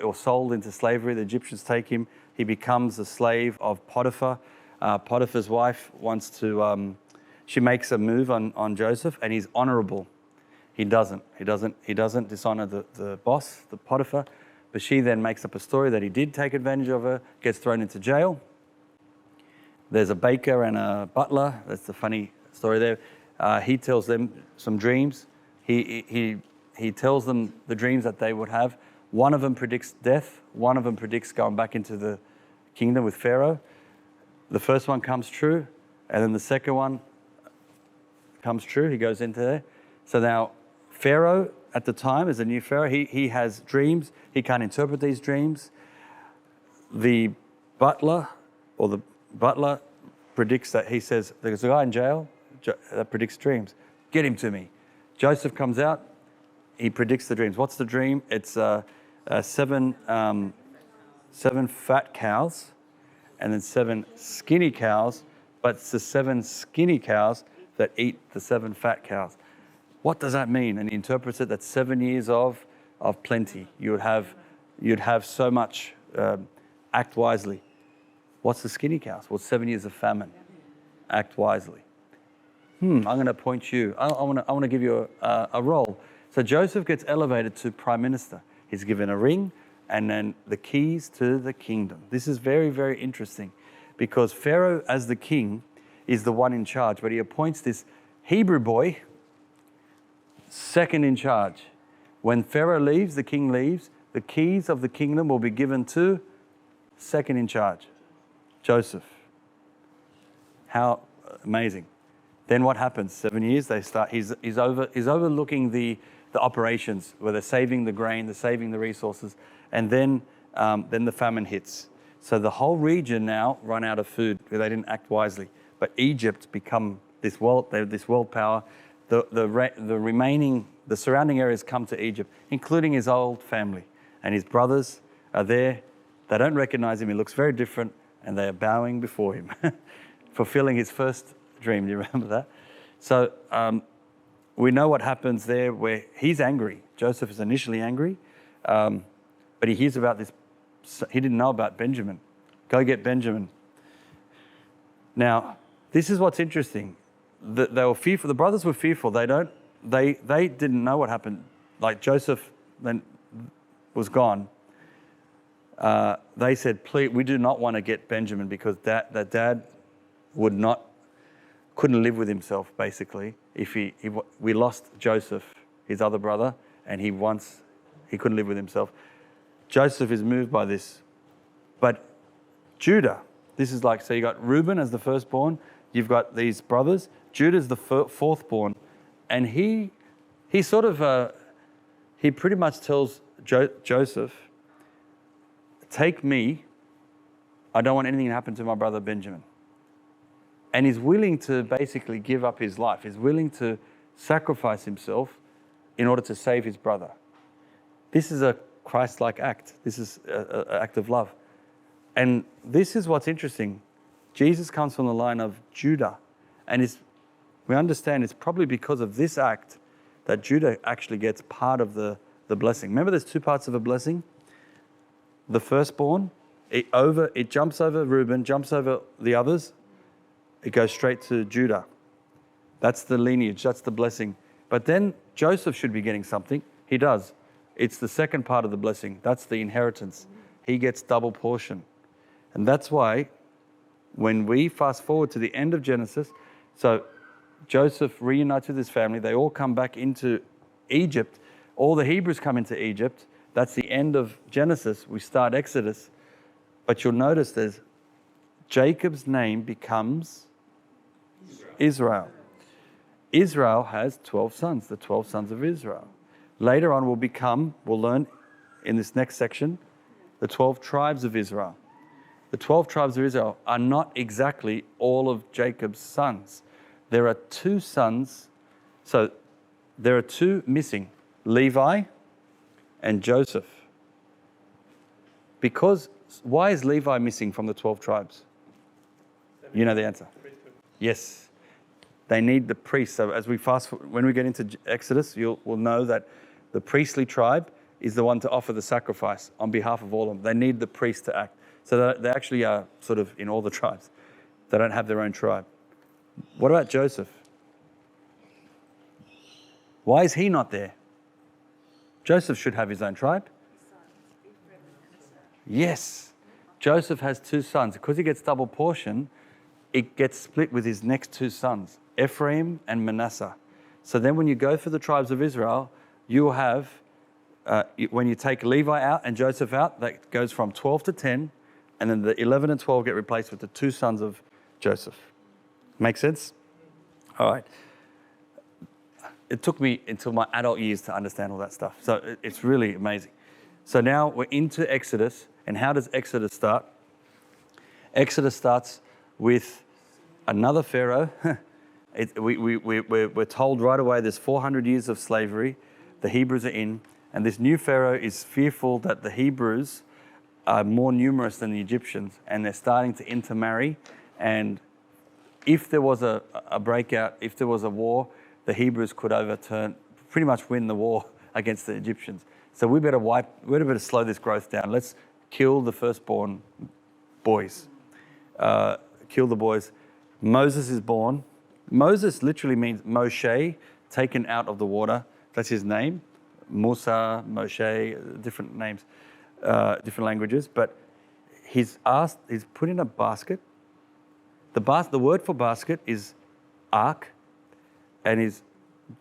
or sold into slavery. The Egyptians take him. He becomes a slave of Potiphar. Potiphar's wife wants to, she makes a move on Joseph, and he's honorable. He doesn't dishonor the boss, the Potiphar, but she then makes up a story that he did take advantage of her, gets thrown into jail. There's a baker and a butler. That's the funny story there. He tells them some dreams. He tells them the dreams that they would have. One of them predicts death. One of them predicts going back into the kingdom with Pharaoh. The first one comes true, and then the second one comes true. He goes into there. So now Pharaoh at the time is a new Pharaoh. He has dreams. He can't interpret these dreams. The butler predicts that. He says, there's a guy in jail that predicts dreams. Get him to me. Joseph comes out. He predicts the dreams. What's the dream? It's 7 fat cows and then 7 skinny cows, but it's the 7 skinny cows that eat the 7 fat cows. What does that mean? And he interprets it that 7 years of plenty. You'd have so much. Act wisely. What's the skinny cows? Well, 7 years of famine. Act wisely. I'm going to appoint you. I want to give you a role. So Joseph gets elevated to prime minister. He's given a ring and then the keys to the kingdom. This is very, very interesting because Pharaoh, as the king, is the one in charge, but he appoints this Hebrew boy second in charge. When Pharaoh leaves, the king leaves, the keys of the kingdom will be given to second in charge, Joseph. How amazing. Then what happens? 7 years, they start. He's overlooking the operations where they're saving the grain, they're saving the resources, and then the famine hits. So the whole region now run out of food because they didn't act wisely. But Egypt become this world power. The surrounding areas come to Egypt, including his old family, and his brothers are there. They don't recognize him. He looks very different, and they are bowing before him, fulfilling his first dream. Do you remember that? So we know what happens there where he's angry. Joseph is initially angry, but he hears about this. He didn't know about Benjamin. Go get Benjamin. Now, this is what's interesting. They were fearful. The brothers were fearful. They didn't know what happened. Like Joseph then was gone. They said, "Please, we do not want to get Benjamin because that dad couldn't live with himself. Basically, if we lost Joseph, his other brother, and he couldn't live with himself." Joseph is moved by this, but Judah. This is like, so you got Reuben as the firstborn. You've got these brothers. Judah's the fourthborn, and he pretty much tells Joseph, "Take me. I don't want anything to happen to my brother Benjamin." And he's willing to basically give up his life. He's willing to sacrifice himself in order to save his brother. This is a Christ-like act. This is an act of love. And this is what's interesting. Jesus comes from the line of Judah. And we understand it's probably because of this act that Judah actually gets part of the blessing. Remember, there's two parts of a blessing. The firstborn, it jumps over Reuben, jumps over the others. It goes straight to Judah. That's the lineage, that's the blessing. But then Joseph should be getting something. He does. It's the second part of the blessing. That's the inheritance. He gets double portion. And that's why when we fast forward to the end of Genesis, so Joseph reunites with his family. They all come back into Egypt. All the Hebrews come into Egypt. That's the end of Genesis. We start Exodus. But you'll notice there's Jacob's name becomes Israel. Israel has 12 sons, the 12 sons of Israel. Later on we'll learn in this next section, the 12 tribes of Israel. The 12 tribes of Israel are not exactly all of Jacob's sons. There are 2 sons, so there are 2 missing, Levi and Joseph. Why is Levi missing from the 12 tribes? You know the answer. Yes. They need the priest. So when we get into Exodus, we'll know that the priestly tribe is the one to offer the sacrifice on behalf of all of them. They need the priest to act. So they actually are sort of in all the tribes. They don't have their own tribe. What about Joseph? Why is he not there? Joseph should have his own tribe. Yes. Joseph has 2 sons. Because he gets double portion, it gets split with his next 2 sons, Ephraim and Manasseh. So then when you go for the tribes of Israel, you'll have, when you take Levi out and Joseph out, that goes from 12 to 10, and then the 11 and 12 get replaced with the 2 sons of Joseph. Make sense? All right. It took me until my adult years to understand all that stuff. So it's really amazing. So now we're into Exodus. And how does Exodus start? Exodus starts with another Pharaoh. We're told right away there's 400 years of slavery. The Hebrews are in. And this new Pharaoh is fearful that the Hebrews are more numerous than the Egyptians. And they're starting to intermarry. And if there was a breakout, if there was a war, the Hebrews could pretty much win the war against the Egyptians. So we better slow this growth down. Let's kill the firstborn boys. Kill the boys. Moses is born. Moses literally means Moshe, taken out of the water. That's his name. Musa, Moshe, different names, different languages. But he's put in a basket. The word for basket is ark, and he's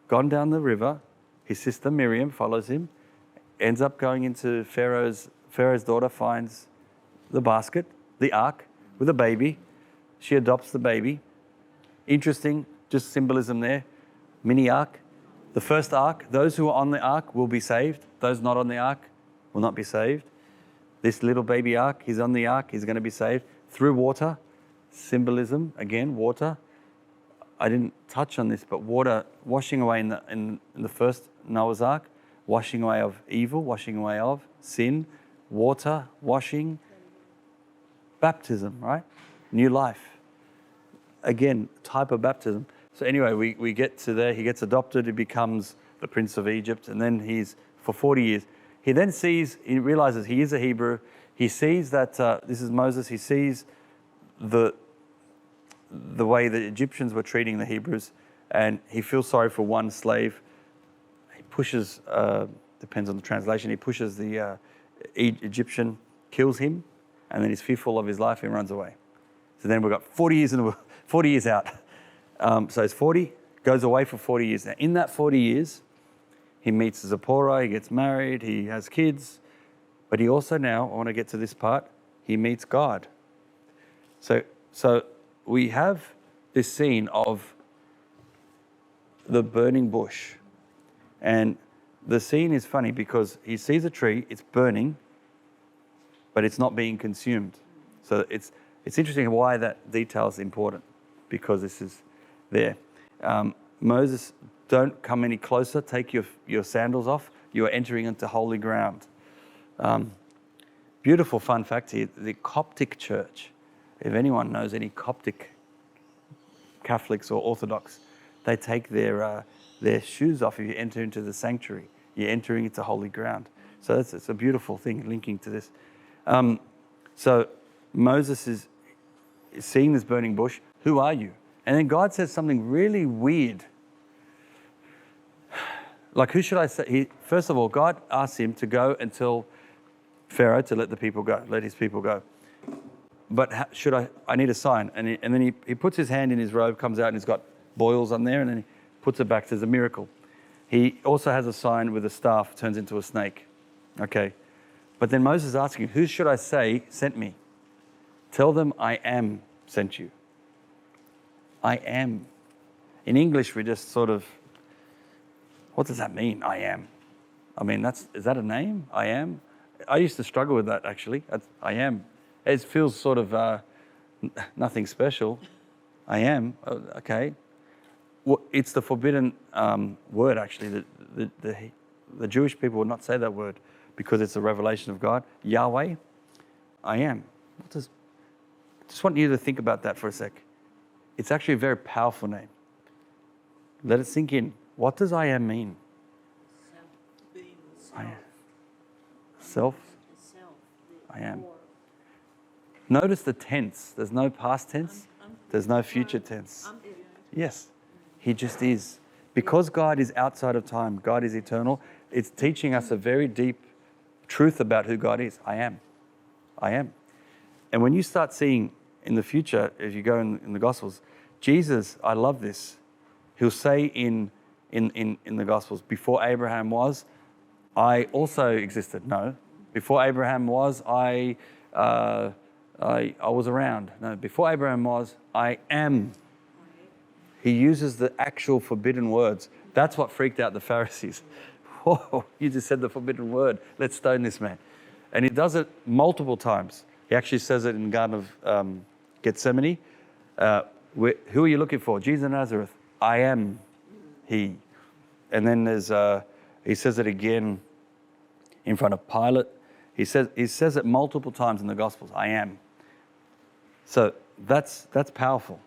gone down the river. His sister Miriam follows him, ends up going into Pharaoh's daughter, finds the basket, the ark, with a baby. She adopts the baby. Interesting, just symbolism there. Mini ark. The first ark, those who are on the ark will be saved. Those not on the ark will not be saved. This little baby ark, he's on the ark, he's going to be saved through water. Symbolism, again, water. I didn't touch on this, but water washing away in the first Noah's ark, washing away of evil, washing away of sin, water, washing, baptism, right? New life. Again, type of baptism. So anyway, we get to there, he gets adopted, he becomes the Prince of Egypt, and then he's, for 40 years, he then sees, he realizes he is a Hebrew, he sees that, this is Moses, he sees the way the Egyptians were treating the Hebrews, and he feels sorry for one slave. He pushes, depends on the translation, he pushes the Egyptian, kills him, and then he's fearful of his life and runs away. So then we've got 40 years in the 40 years out. So he's 40, goes away for 40 years. Now, in that 40 years, he meets Zipporah, he gets married, he has kids, but he also now, I want to get to this part, he meets God. So we have this scene of the burning bush. And the scene is funny because he sees a tree, it's burning, but it's not being consumed. So it's interesting why that detail is important, because this is there. Moses, don't come any closer, take your sandals off, you are entering into holy ground. Beautiful fun fact here, the Coptic church, if anyone knows any Coptic Catholics or Orthodox, they take their shoes off if you enter into the sanctuary. You're entering into holy ground. So it's a beautiful thing linking to this. So Moses is seeing this burning bush. Who are you? And then God says something really weird. Like, who should I say? First of all, God asks him to go and tell Pharaoh to let the people go, let his people go. But I need a sign. And then he puts his hand in his robe, comes out, and he's got boils on there, and then he puts it back. There's a miracle. He also has a sign with a staff, turns into a snake. Okay. But then Moses is asking, who should I say sent me? Tell them I am sent you. I am. In English, we just sort of, what does that mean, I am? I mean, is that a name? I am? I used to struggle with that, actually. I am. It feels sort of nothing special. I am. Okay. Well, it's the forbidden word, actually. The Jewish people would not say that word because it's a revelation of God. Yahweh, I am. Just want you to think about that for a sec. It's actually a very powerful name. Let it sink in. What does I am mean? I am. Self. I am. Notice the tense. There's no past tense. There's no future tense. Yes. He just is. Because God is outside of time, God is eternal, it's teaching us a very deep truth about who God is. I am. I am. And when you start seeing in the future, as you go in the Gospels, Jesus, I love this. He'll say in the Gospels, before Abraham was, I also existed. No. Before Abraham was, I was around. No. Before Abraham was, I am. He uses the actual forbidden words. That's what freaked out the Pharisees. Whoa, you just said the forbidden word. Let's stone this man. And he does it multiple times. He actually says it in the Garden of Gethsemane. Who are you looking for? Jesus of Nazareth. I am he. And then he says it again in front of Pilate. He says it multiple times in the Gospels. I am. So that's powerful.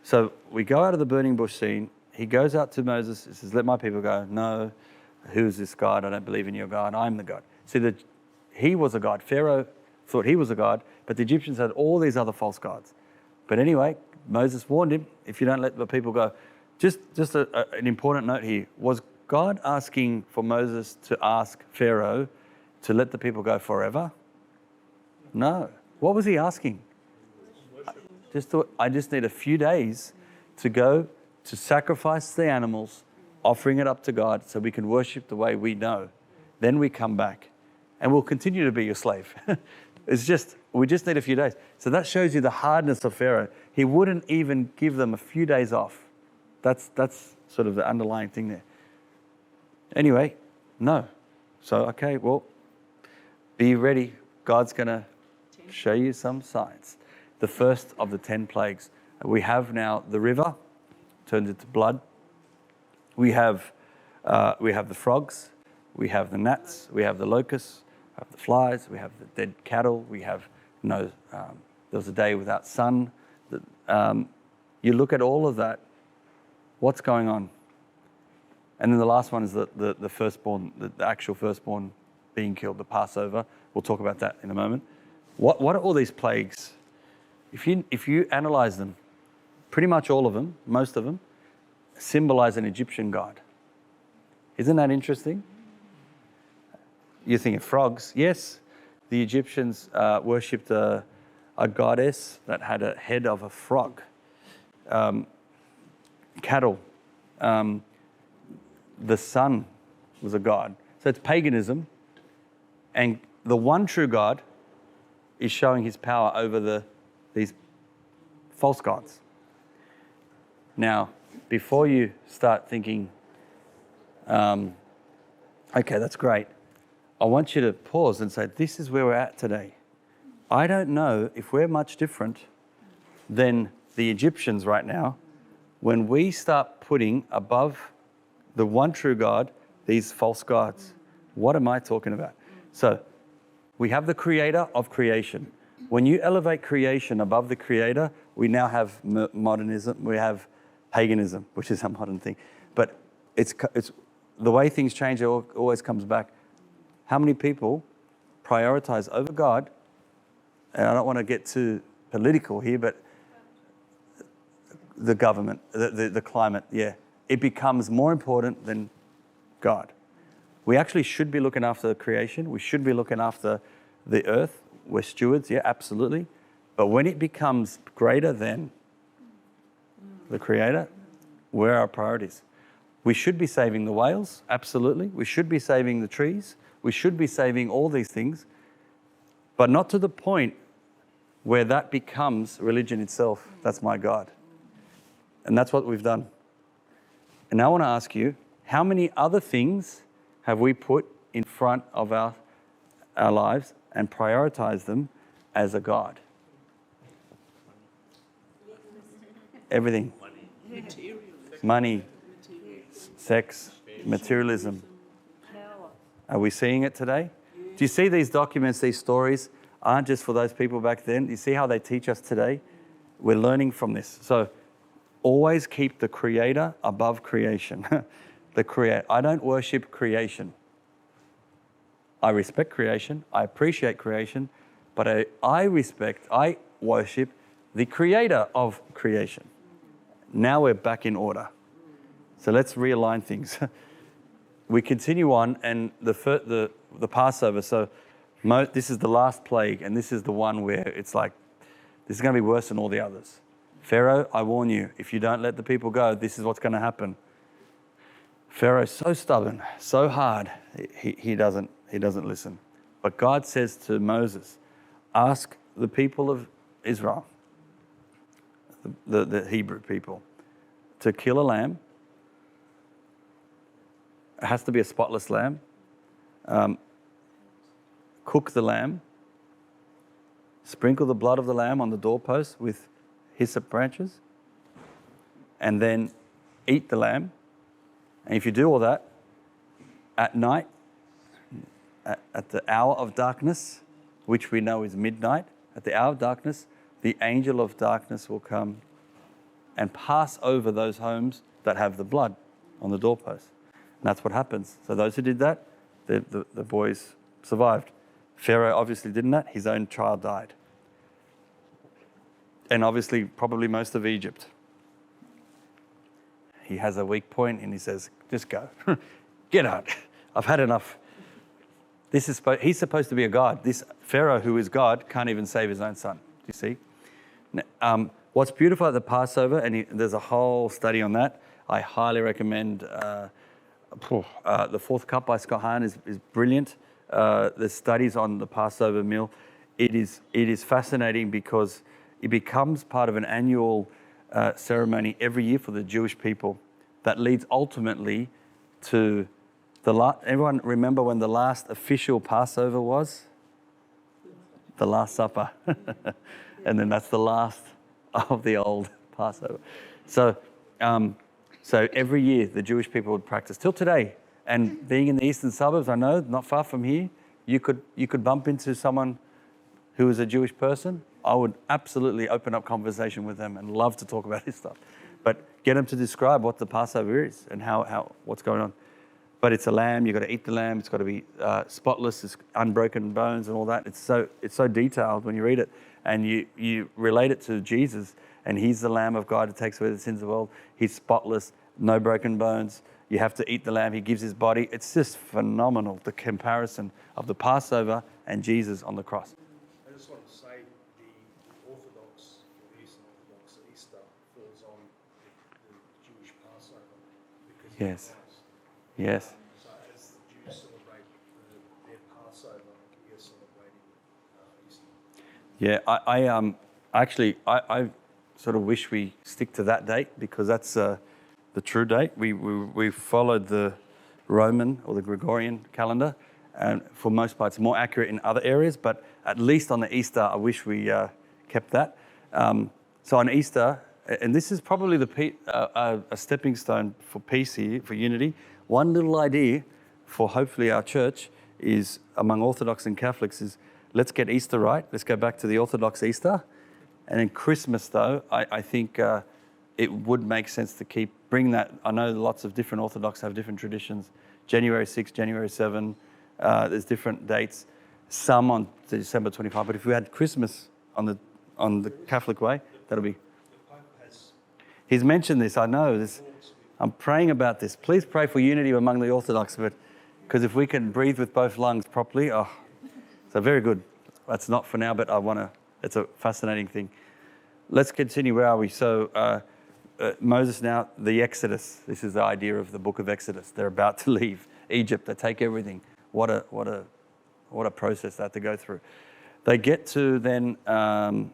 So we go out of the burning bush scene. He goes out to Moses. He says, let my people go. No, who's this God? I don't believe in your God. I'm the God. See, he was a God. Pharaoh thought he was a God, but the Egyptians had all these other false gods. But anyway, Moses warned him, if you don't let the people go. Just an important note here. Was God asking for Moses to ask Pharaoh to let the people go forever? No. What was he asking? I just need a few days to go to sacrifice the animals, offering it up to God so we can worship the way we know. Then we come back and we'll continue to be your slave. We just need a few days. So that shows you the hardness of Pharaoh. He wouldn't even give them a few days off. That's sort of the underlying thing there. Anyway, no. So, okay, well, be ready. God's going to show you some signs. The first of the 10 plagues. We have now the river turned into blood. We have the frogs. We have the gnats. We have the locusts. We have the flies. We have the dead cattle. We have there was a day without sun. You look at all of that. What's going on? And then the last one is the firstborn, the actual firstborn being killed, the Passover. We'll talk about that in a moment. What are all these plagues? If you analyze them, pretty much all of them, most of them, symbolize an Egyptian god. Isn't that interesting? You think of frogs. Yes, the Egyptians worshipped a goddess that had a head of a frog. Cattle. The sun was a god. So it's paganism. And the one true God is showing his power over these false gods. Now, before you start thinking, okay, that's great, I want you to pause and say, this is where we're at today. I don't know if we're much different than the Egyptians right now when we start putting above the one true God these false gods. What am I talking about? So, we have the creator of creation. When you elevate creation above the creator, we now have modernism, we have paganism, which is a modern thing. But it's the way things change, it always comes back. How many people prioritize over God? And I don't want to get too political here, but the government, the climate, yeah. It becomes more important than God. We actually should be looking after the creation. We should be looking after the earth. We're stewards, yeah, absolutely. But when it becomes greater than the creator, where are our priorities? We should be saving the whales, absolutely. We should be saving the trees. We should be saving all these things, but not to the point where that becomes religion itself. That's my God. And that's what we've done. And now I want to ask you, how many other things have we put in front of our lives and prioritized them as a God? Everything. Money, sex, materialism. Are we seeing it today? Do you see these documents, these stories aren't just for those people back then? Do you see how they teach us today? We're learning from this. So always keep the creator above creation. The creator. I don't worship creation. I respect creation. I appreciate creation. But I worship the creator of creation. Now we're back in order. So let's realign things. We continue on, and the Passover. So this is the last plague, and this is the one where it's like, this is going to be worse than all the others. Pharaoh, I warn you, if you don't let the people go, this is what's going to happen. Pharaoh's so stubborn, so hard, he doesn't listen. But God says to Moses, ask the people of Israel, the Hebrew people, to kill a lamb. It has to be a spotless lamb. Cook the lamb. Sprinkle the blood of the lamb on the doorpost with hyssop branches. And then eat the lamb. And if you do all that, at night, at the hour of darkness, which we know is midnight, at the hour of darkness, the angel of darkness will come and pass over those homes that have the blood on the doorpost. And that's what happens. So those who did that, the boys survived. Pharaoh obviously didn't that. His own child died. And obviously, probably most of Egypt. He has a weak point and he says, just go. Get out. I've had enough. He's supposed to be a god. This Pharaoh, who is God, can't even save his own son. Do you see? What's beautiful at the Passover, and there's a whole study on that. I highly recommend The Fourth Cup by Scott Hahn is brilliant. There's studies on the Passover meal. It is fascinating because it becomes part of an annual ceremony every year for the Jewish people that leads ultimately to everyone remember when the last official Passover was? The Last Supper. And then that's the last of the old Passover. So every year the Jewish people would practice till today. And being in the eastern suburbs, I know, not far from here, you could bump into someone who is a Jewish person. I would absolutely open up conversation with them and love to talk about this stuff. But get them to describe what the Passover is and what's going on. But it's a lamb. You've got to eat the lamb. It's got to be spotless. It's unbroken bones and all that. It's so detailed when you read it, and you relate it to Jesus. And he's the Lamb of God who takes away the sins of the world. He's spotless, no broken bones. You have to eat the lamb. He gives his body. It's just phenomenal, the comparison of the Passover and Jesus on the cross. I just want to say the Orthodox, or Eastern Orthodox Easter falls on the Jewish Passover because of Yes. Christ. Yes. So as the Jews celebrate their Passover, we are celebrating Easter. Yeah, I sort of wish we stick to that date because that's the true date. We followed the Roman or the Gregorian calendar, and for most part, it's more accurate in other areas. But at least on the Easter, I wish we kept that. So on Easter, and this is probably a stepping stone for peace here, for unity. One little idea for hopefully our church is among Orthodox and Catholics is let's get Easter right. Let's go back to the Orthodox Easter. And then Christmas, though, I think it would make sense to bring that. I know lots of different Orthodox have different traditions. January 6, January 7, there's different dates. Some on December 25. But if we had Christmas on the Catholic way, that'll be. The Pope has He's mentioned this, I know. I'm praying about this. Please pray for unity among the Orthodox, because if we can breathe with both lungs properly, so very good. That's not for now, but it's a fascinating thing. Let's continue. Where are we? So Moses now, the Exodus. This is the idea of the book of Exodus. They're about to leave Egypt. They take everything. What a process they have to go through. They get to then the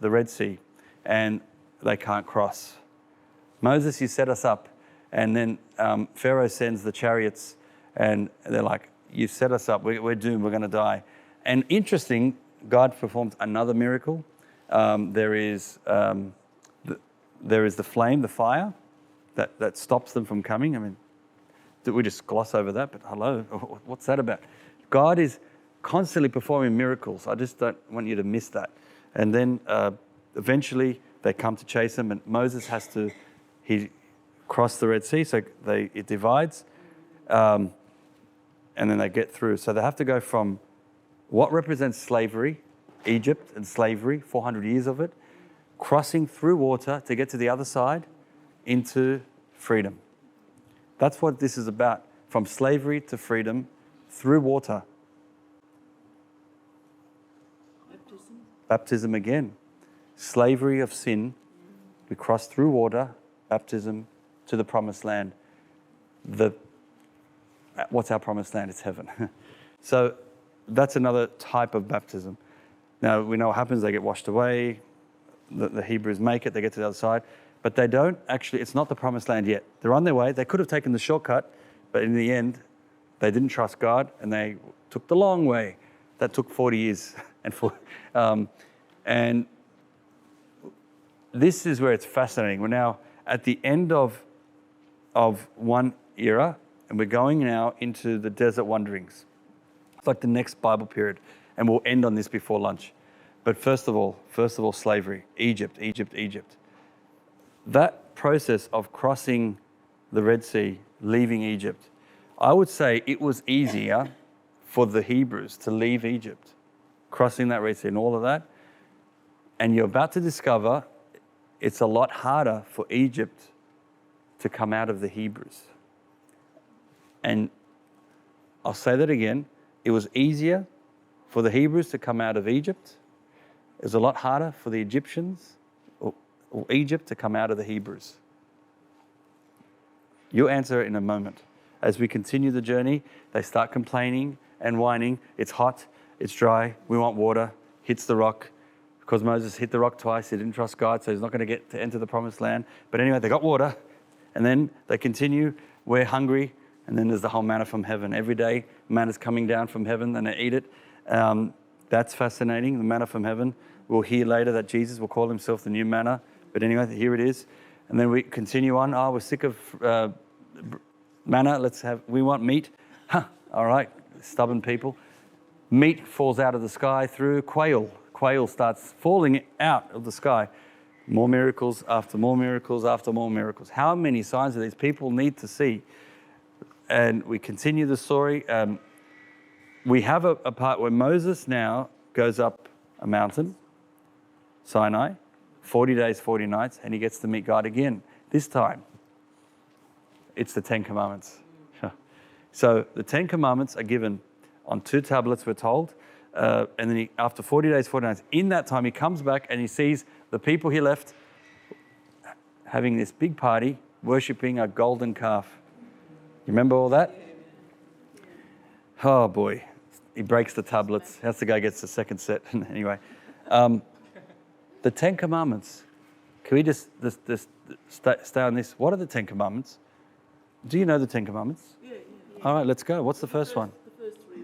Red Sea, and they can't cross. Moses, you set us up. And then Pharaoh sends the chariots, and they're like, you set us up. We're doomed. We're going to die. And interesting, God performs another miracle. There is the flame, the fire, that stops them from coming. I mean, we just gloss over that, but hello, what's that about? God is constantly performing miracles. I just don't want you to miss that. And then eventually they come to chase him, and Moses he crossed the Red Sea, so it divides, and then they get through. So they have to go from what represents slavery, Egypt and slavery, 400 years of it, crossing through water to get to the other side into freedom. That's what this is about, from slavery to freedom through water. Baptism again. Slavery of sin, we cross through water, baptism to the promised land. What's our promised land? It's heaven. So that's another type of baptism. Now, we know what happens. They get washed away. The Hebrews make it. They get to the other side. But they don't actually, it's not the promised land yet. They're on their way. They could have taken the shortcut, but in the end, they didn't trust God, and they took the long way. That took 40 years. And this is where it's fascinating. We're now at the end of one era, and we're going now into the desert wanderings. It's like the next Bible period, and we'll end on this before lunch. But first of all, slavery, Egypt. That process of crossing the Red Sea, leaving Egypt, I would say it was easier for the Hebrews to leave Egypt, crossing that Red Sea and all of that. And you're about to discover it's a lot harder for Egypt to come out of the Hebrews. And I'll say that again. It was easier for the Hebrews to come out of Egypt. It was a lot harder for the Egyptians or Egypt to come out of the Hebrews. You'll answer it in a moment. As we continue the journey, they start complaining and whining. It's hot, it's dry, we want water, hits the rock. because Moses hit the rock twice. He didn't trust God, so he's not going to get to enter the promised land. But anyway, they got water, and then they continue. We're hungry, and then there's the whole manna from heaven. Every day, manna's coming down from heaven, and they eat it. That's fascinating, the manna from heaven. We'll hear later that Jesus will call himself the new manna. But anyway, here it is. And then we continue on. Oh, we're sick of manna. We want meat. All right, stubborn people. Meat falls out of the sky through quail. Quail starts falling out of the sky. More miracles after more miracles after more miracles. How many signs do these people need to see? And we continue the story. We have a part where Moses now goes up a mountain, Sinai, 40 days, 40 nights, and he gets to meet God again. This time, it's the 10 Commandments. So the 10 Commandments are given on 2 tablets, we're told. And then after 40 days, 40 nights, in that time, he comes back and he sees the people he left having this big party, worshipping a golden calf. You remember all that? Oh, boy. He breaks the tablets. That's the guy who gets the second set. Anyway. The 10 Commandments. Can we just stay on this? What are the 10 Commandments? Do you know the 10 Commandments? Yeah. All right, let's go. What's the first one? The first three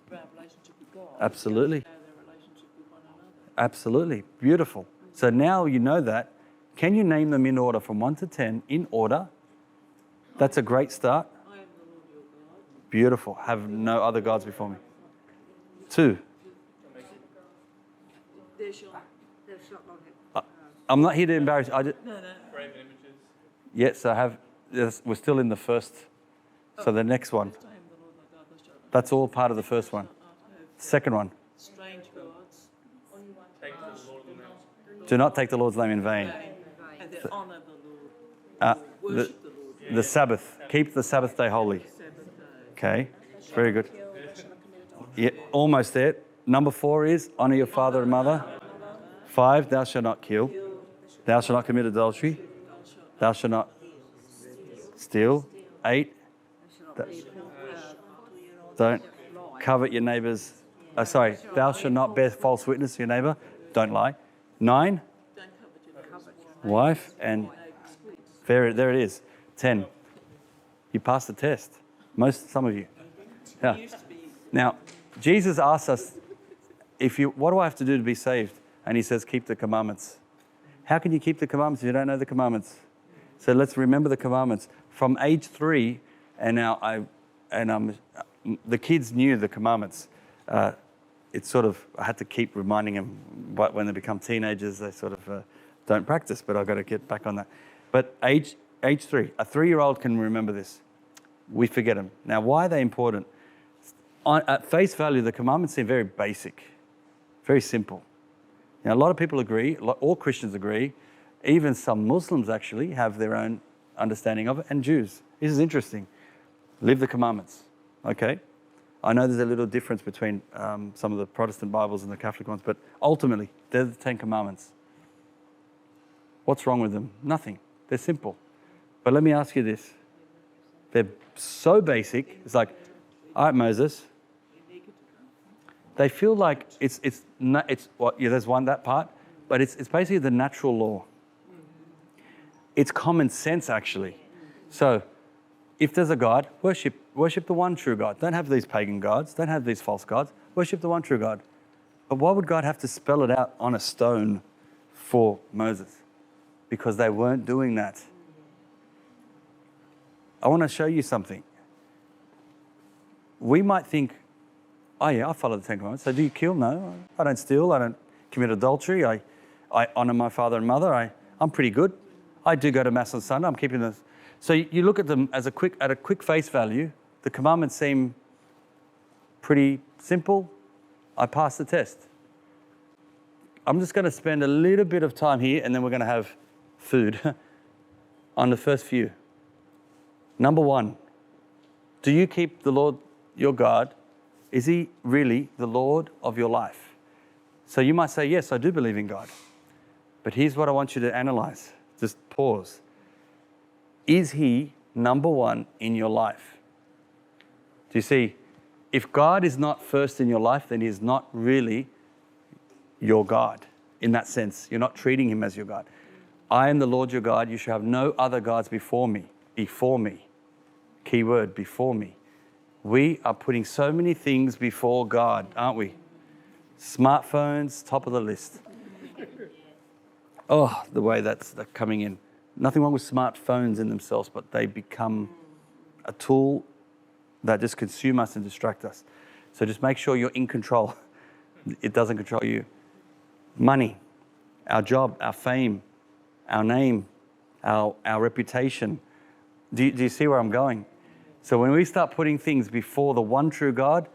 about our relationship with God. Absolutely. How their relationship with one another. Absolutely. Beautiful. So now you know that. Can you name them in order from 1 to 10 in order? That's a great start. I am the Lord your God. Beautiful. Have no other gods before me. 2. There shall. Thou shalt not have. I'm not here to embarrass you. No. Graven images. Yes, I have. Yes, we're still in the first. So the next one. I am the Lord thy God. Thou shalt not That's all part of the first one. have Second one. strange gods. Take the Lord in name. Do not take the Lord's name in vain. And then honour the Lord. Worship the Lord. The Sabbath. Keep the Sabbath day holy. Sabbath day. Okay. Very good. Yeah, almost there. Number 4 is honor your father and mother. 5, thou shalt not kill. Thou shalt not commit adultery. Thou shalt not steal. 8, don't covet your neighbor's. Thou shalt not bear false witness to your neighbor. Don't lie. 9, wife, and there it is. 10, you passed the test. Some of you. Yeah. Now, Jesus asks us, what do I have to do to be saved? And he says, keep the commandments. How can you keep the commandments if you don't know the commandments? So let's remember the commandments. From age 3, and now the kids knew the commandments. It's sort of, I had to keep reminding them, but when they become teenagers, they sort of don't practice, but I've got to get back on that. But age 3, a 3-year-old can remember this. We forget them. Now, why are they important? At face value, the commandments seem very basic, very simple. Now, a lot of people agree, all Christians agree, even some Muslims actually have their own understanding of it, and Jews. This is interesting. Live the commandments, okay? I know there's a little difference between some of the Protestant Bibles and the Catholic ones, but ultimately, they're the 10 Commandments. What's wrong with them? Nothing. They're simple. But let me ask you this. They're so basic, it's like, all right, Moses, they feel like there's that part, but it's basically the natural law. It's common sense, actually. So if there's a God, worship the one true God. Don't have these pagan gods. Don't have these false gods. Worship the one true God. But why would God have to spell it out on a stone for Moses? Because they weren't doing that. I want to show you something. We might think, oh yeah, I follow the 10 Commandments. So do you kill? No. I don't steal. I don't commit adultery. I honor my father and mother. I'm pretty good. I do go to Mass on Sunday. I'm keeping this. So you look at them at a quick face value. The commandments seem pretty simple. I passed the test. I'm just going to spend a little bit of time here, and then we're going to have food on the first few. Number 1, do you keep the Lord your God? Is he really the Lord of your life? So you might say, yes, I do believe in God. But here's what I want you to analyze. Just pause. Is he number 1 in your life? Do you see? If God is not first in your life, then he's not really your God. in that sense. You're not treating him as your God. I am the Lord your God. You shall have no other gods before me. Before me. Key word, before me. We are putting so many things before God, aren't we? Smartphones, top of the list. Oh, the way that's coming in. Nothing wrong with smartphones in themselves, but they become a tool that just consume us and distract us. So just make sure you're in control. It doesn't control you. Money, our job, our fame, our name, our reputation. Do you see where I'm going? So when we start putting things before the one true God,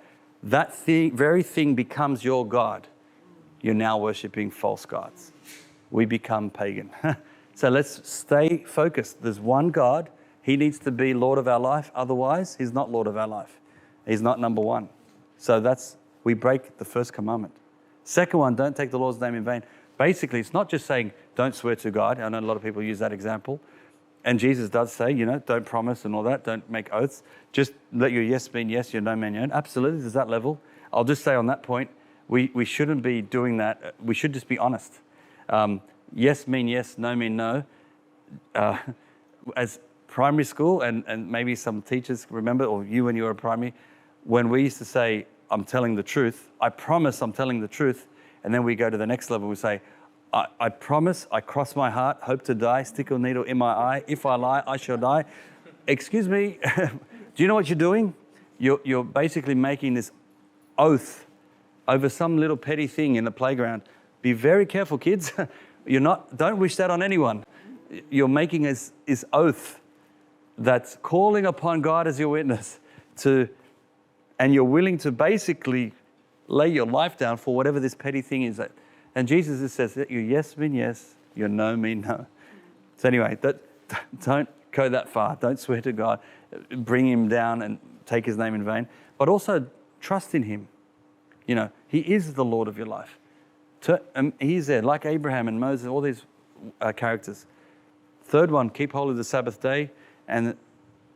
that very thing becomes your God. You're now worshiping false gods. We become pagan. So let's stay focused. There's one God. He needs to be Lord of our life. Otherwise, he's not Lord of our life. He's not number one. So we break the first commandment. Second one, don't take the Lord's name in vain. Basically, it's not just saying, don't swear to God. I know a lot of people use that example. And Jesus does say, don't promise and all that. Don't make oaths. Just let your yes mean yes, your no mean no. Absolutely, there's that level. I'll just say on that point, we shouldn't be doing that. We should just be honest. Yes mean yes, no mean no. As primary school, and maybe some teachers remember, or you when you were a primary, when we used to say, I'm telling the truth, I promise I'm telling the truth, and then we go to the next level, we say, I promise, I cross my heart, hope to die, stick a needle in my eye. If I lie, I shall die. Excuse me, do you know what you're doing? You're basically making this oath over some little petty thing in the playground. Be very careful, kids. Don't wish that on anyone. You're making this oath that's calling upon God as your witness and you're willing to basically lay your life down for whatever this petty thing is. And Jesus just says that your yes mean yes, your no mean no. So anyway, don't go that far. Don't swear to God. Bring him down and take his name in vain. But also trust in him. He is the Lord of your life. He's there, like Abraham and Moses, all these characters. Third one, keep holy the Sabbath day. And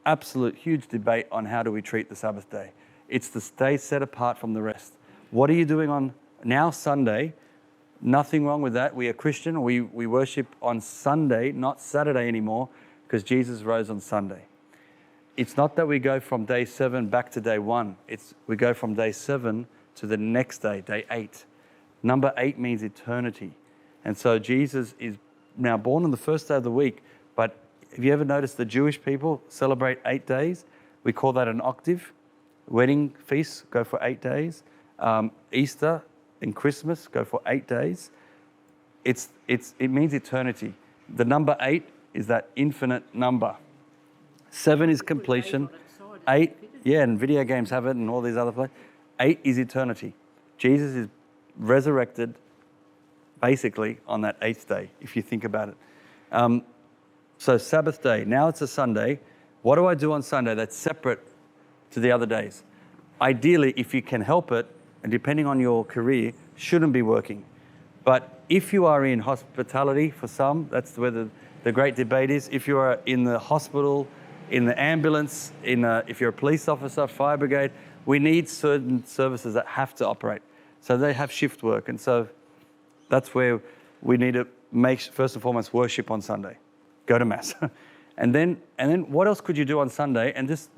absolute huge debate on how do we treat the Sabbath day. It's the day set apart from the rest. What are you doing on now Sunday? Nothing wrong with that. We are Christian. We worship on Sunday, not Saturday anymore, because Jesus rose on Sunday. It's not that we go from day 7 back to day 1. We go from day 7 to the next day, day 8. Number 8 means eternity. And so Jesus is now born on the first day of the week. But have you ever noticed the Jewish people celebrate 8 days? We call that an octave. Wedding feasts go for 8 days. Easter and Christmas go for 8 days. It means eternity. The number 8 is that infinite number. 7 is completion. 8, and video games have it and all these other places. 8 is eternity. Jesus is resurrected basically on that 8th day, if you think about it. So Sabbath day, now it's a Sunday. What do I do on Sunday that's separate to the other days? Ideally, if you can help it, and depending on your career, shouldn't be working. But if you are in hospitality, for some, that's where the great debate is. If you are in the hospital, in the ambulance, if you're a police officer, fire brigade, we need certain services that have to operate. So they have shift work. And so that's where we need to make, first and foremost, worship on Sunday. Go to Mass. and then what else could you do on Sunday? And just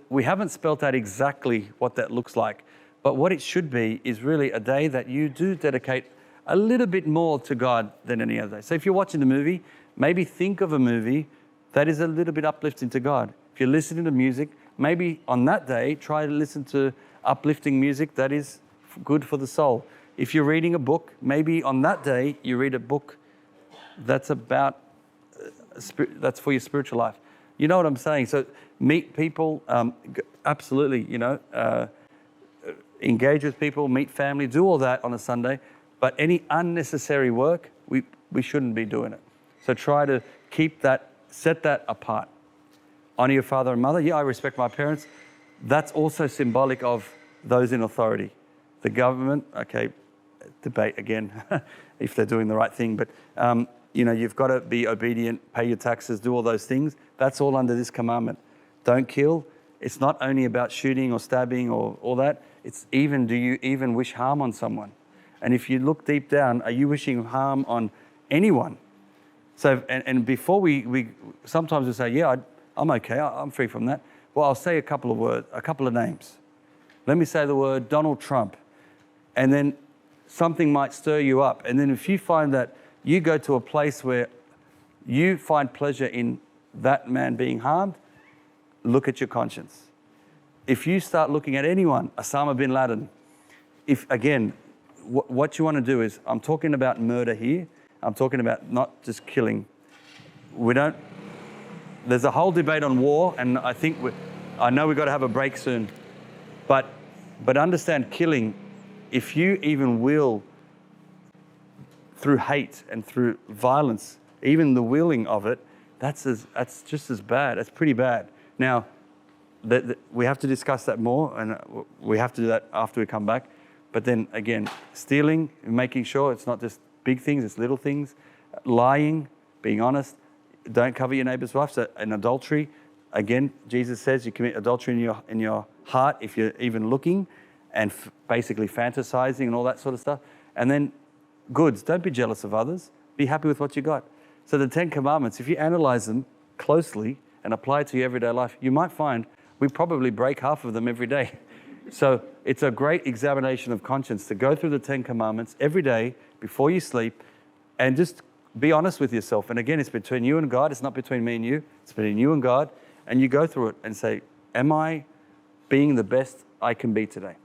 we haven't spelt out exactly what that looks like. But what it should be is really a day that you do dedicate a little bit more to God than any other day. So if you're watching a movie, maybe think of a movie that is a little bit uplifting to God. If you're listening to music, maybe on that day, try to listen to uplifting music that is good for the soul. If you're reading a book, maybe on that day, you read a book that's about, that's for your spiritual life. You know what I'm saying? So meet people, absolutely, engage with people, meet family, do all that on a Sunday. But any unnecessary work, we shouldn't be doing it. So try to set that apart. Honor your father and mother. Yeah, I respect my parents. That's also symbolic of those in authority. The government, okay, debate again, if they're doing the right thing. But, you've got to be obedient, pay your taxes, do all those things. That's all under this commandment. Don't kill. It's not only about shooting or stabbing or all that. It's do you even wish harm on someone? And if you look deep down, are you wishing harm on anyone? So, and before we sometimes we say, yeah, I'm okay, I'm free from that. Well, I'll say a couple of words, a couple of names. Let me say the word Donald Trump. And then something might stir you up. And then if you find that you go to a place where you find pleasure in that man being harmed, look at your conscience. If you start looking at anyone, Osama bin Laden, if again, what you want to do is, I'm talking about murder here. I'm talking about not just killing. There's a whole debate on war, and I know we've got to have a break soon, but understand killing, if you even will, through hate and through violence, even the willing of it, that's just as bad. That's pretty bad. Now, we have to discuss that more, and we have to do that after we come back. But then again, stealing, making sure it's not just big things, it's little things. Lying, being honest, don't cover your neighbor's wife. So an adultery, again, Jesus says you commit adultery in your heart if you're even looking, and basically fantasizing and all that sort of stuff. And then goods, don't be jealous of others. Be happy with what you got. So the 10 Commandments, if you analyze them closely and apply it to your everyday life, you might find we probably break half of them every day. So it's a great examination of conscience to go through the 10 Commandments every day before you sleep and just be honest with yourself. And again, it's between you and God. It's not between me and you. It's between you and God. And you go through it and say, am I being the best I can be today?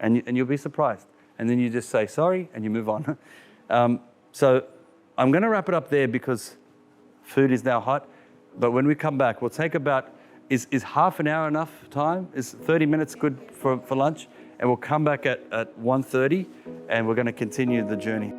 And you'll be surprised. And then you just say, sorry, and you move on. So I'm going to wrap it up there because food is now hot. But when we come back, we'll take about, is half an hour enough time? Is 30 minutes good for lunch? And we'll come back at 1:30 and we're going to continue the journey.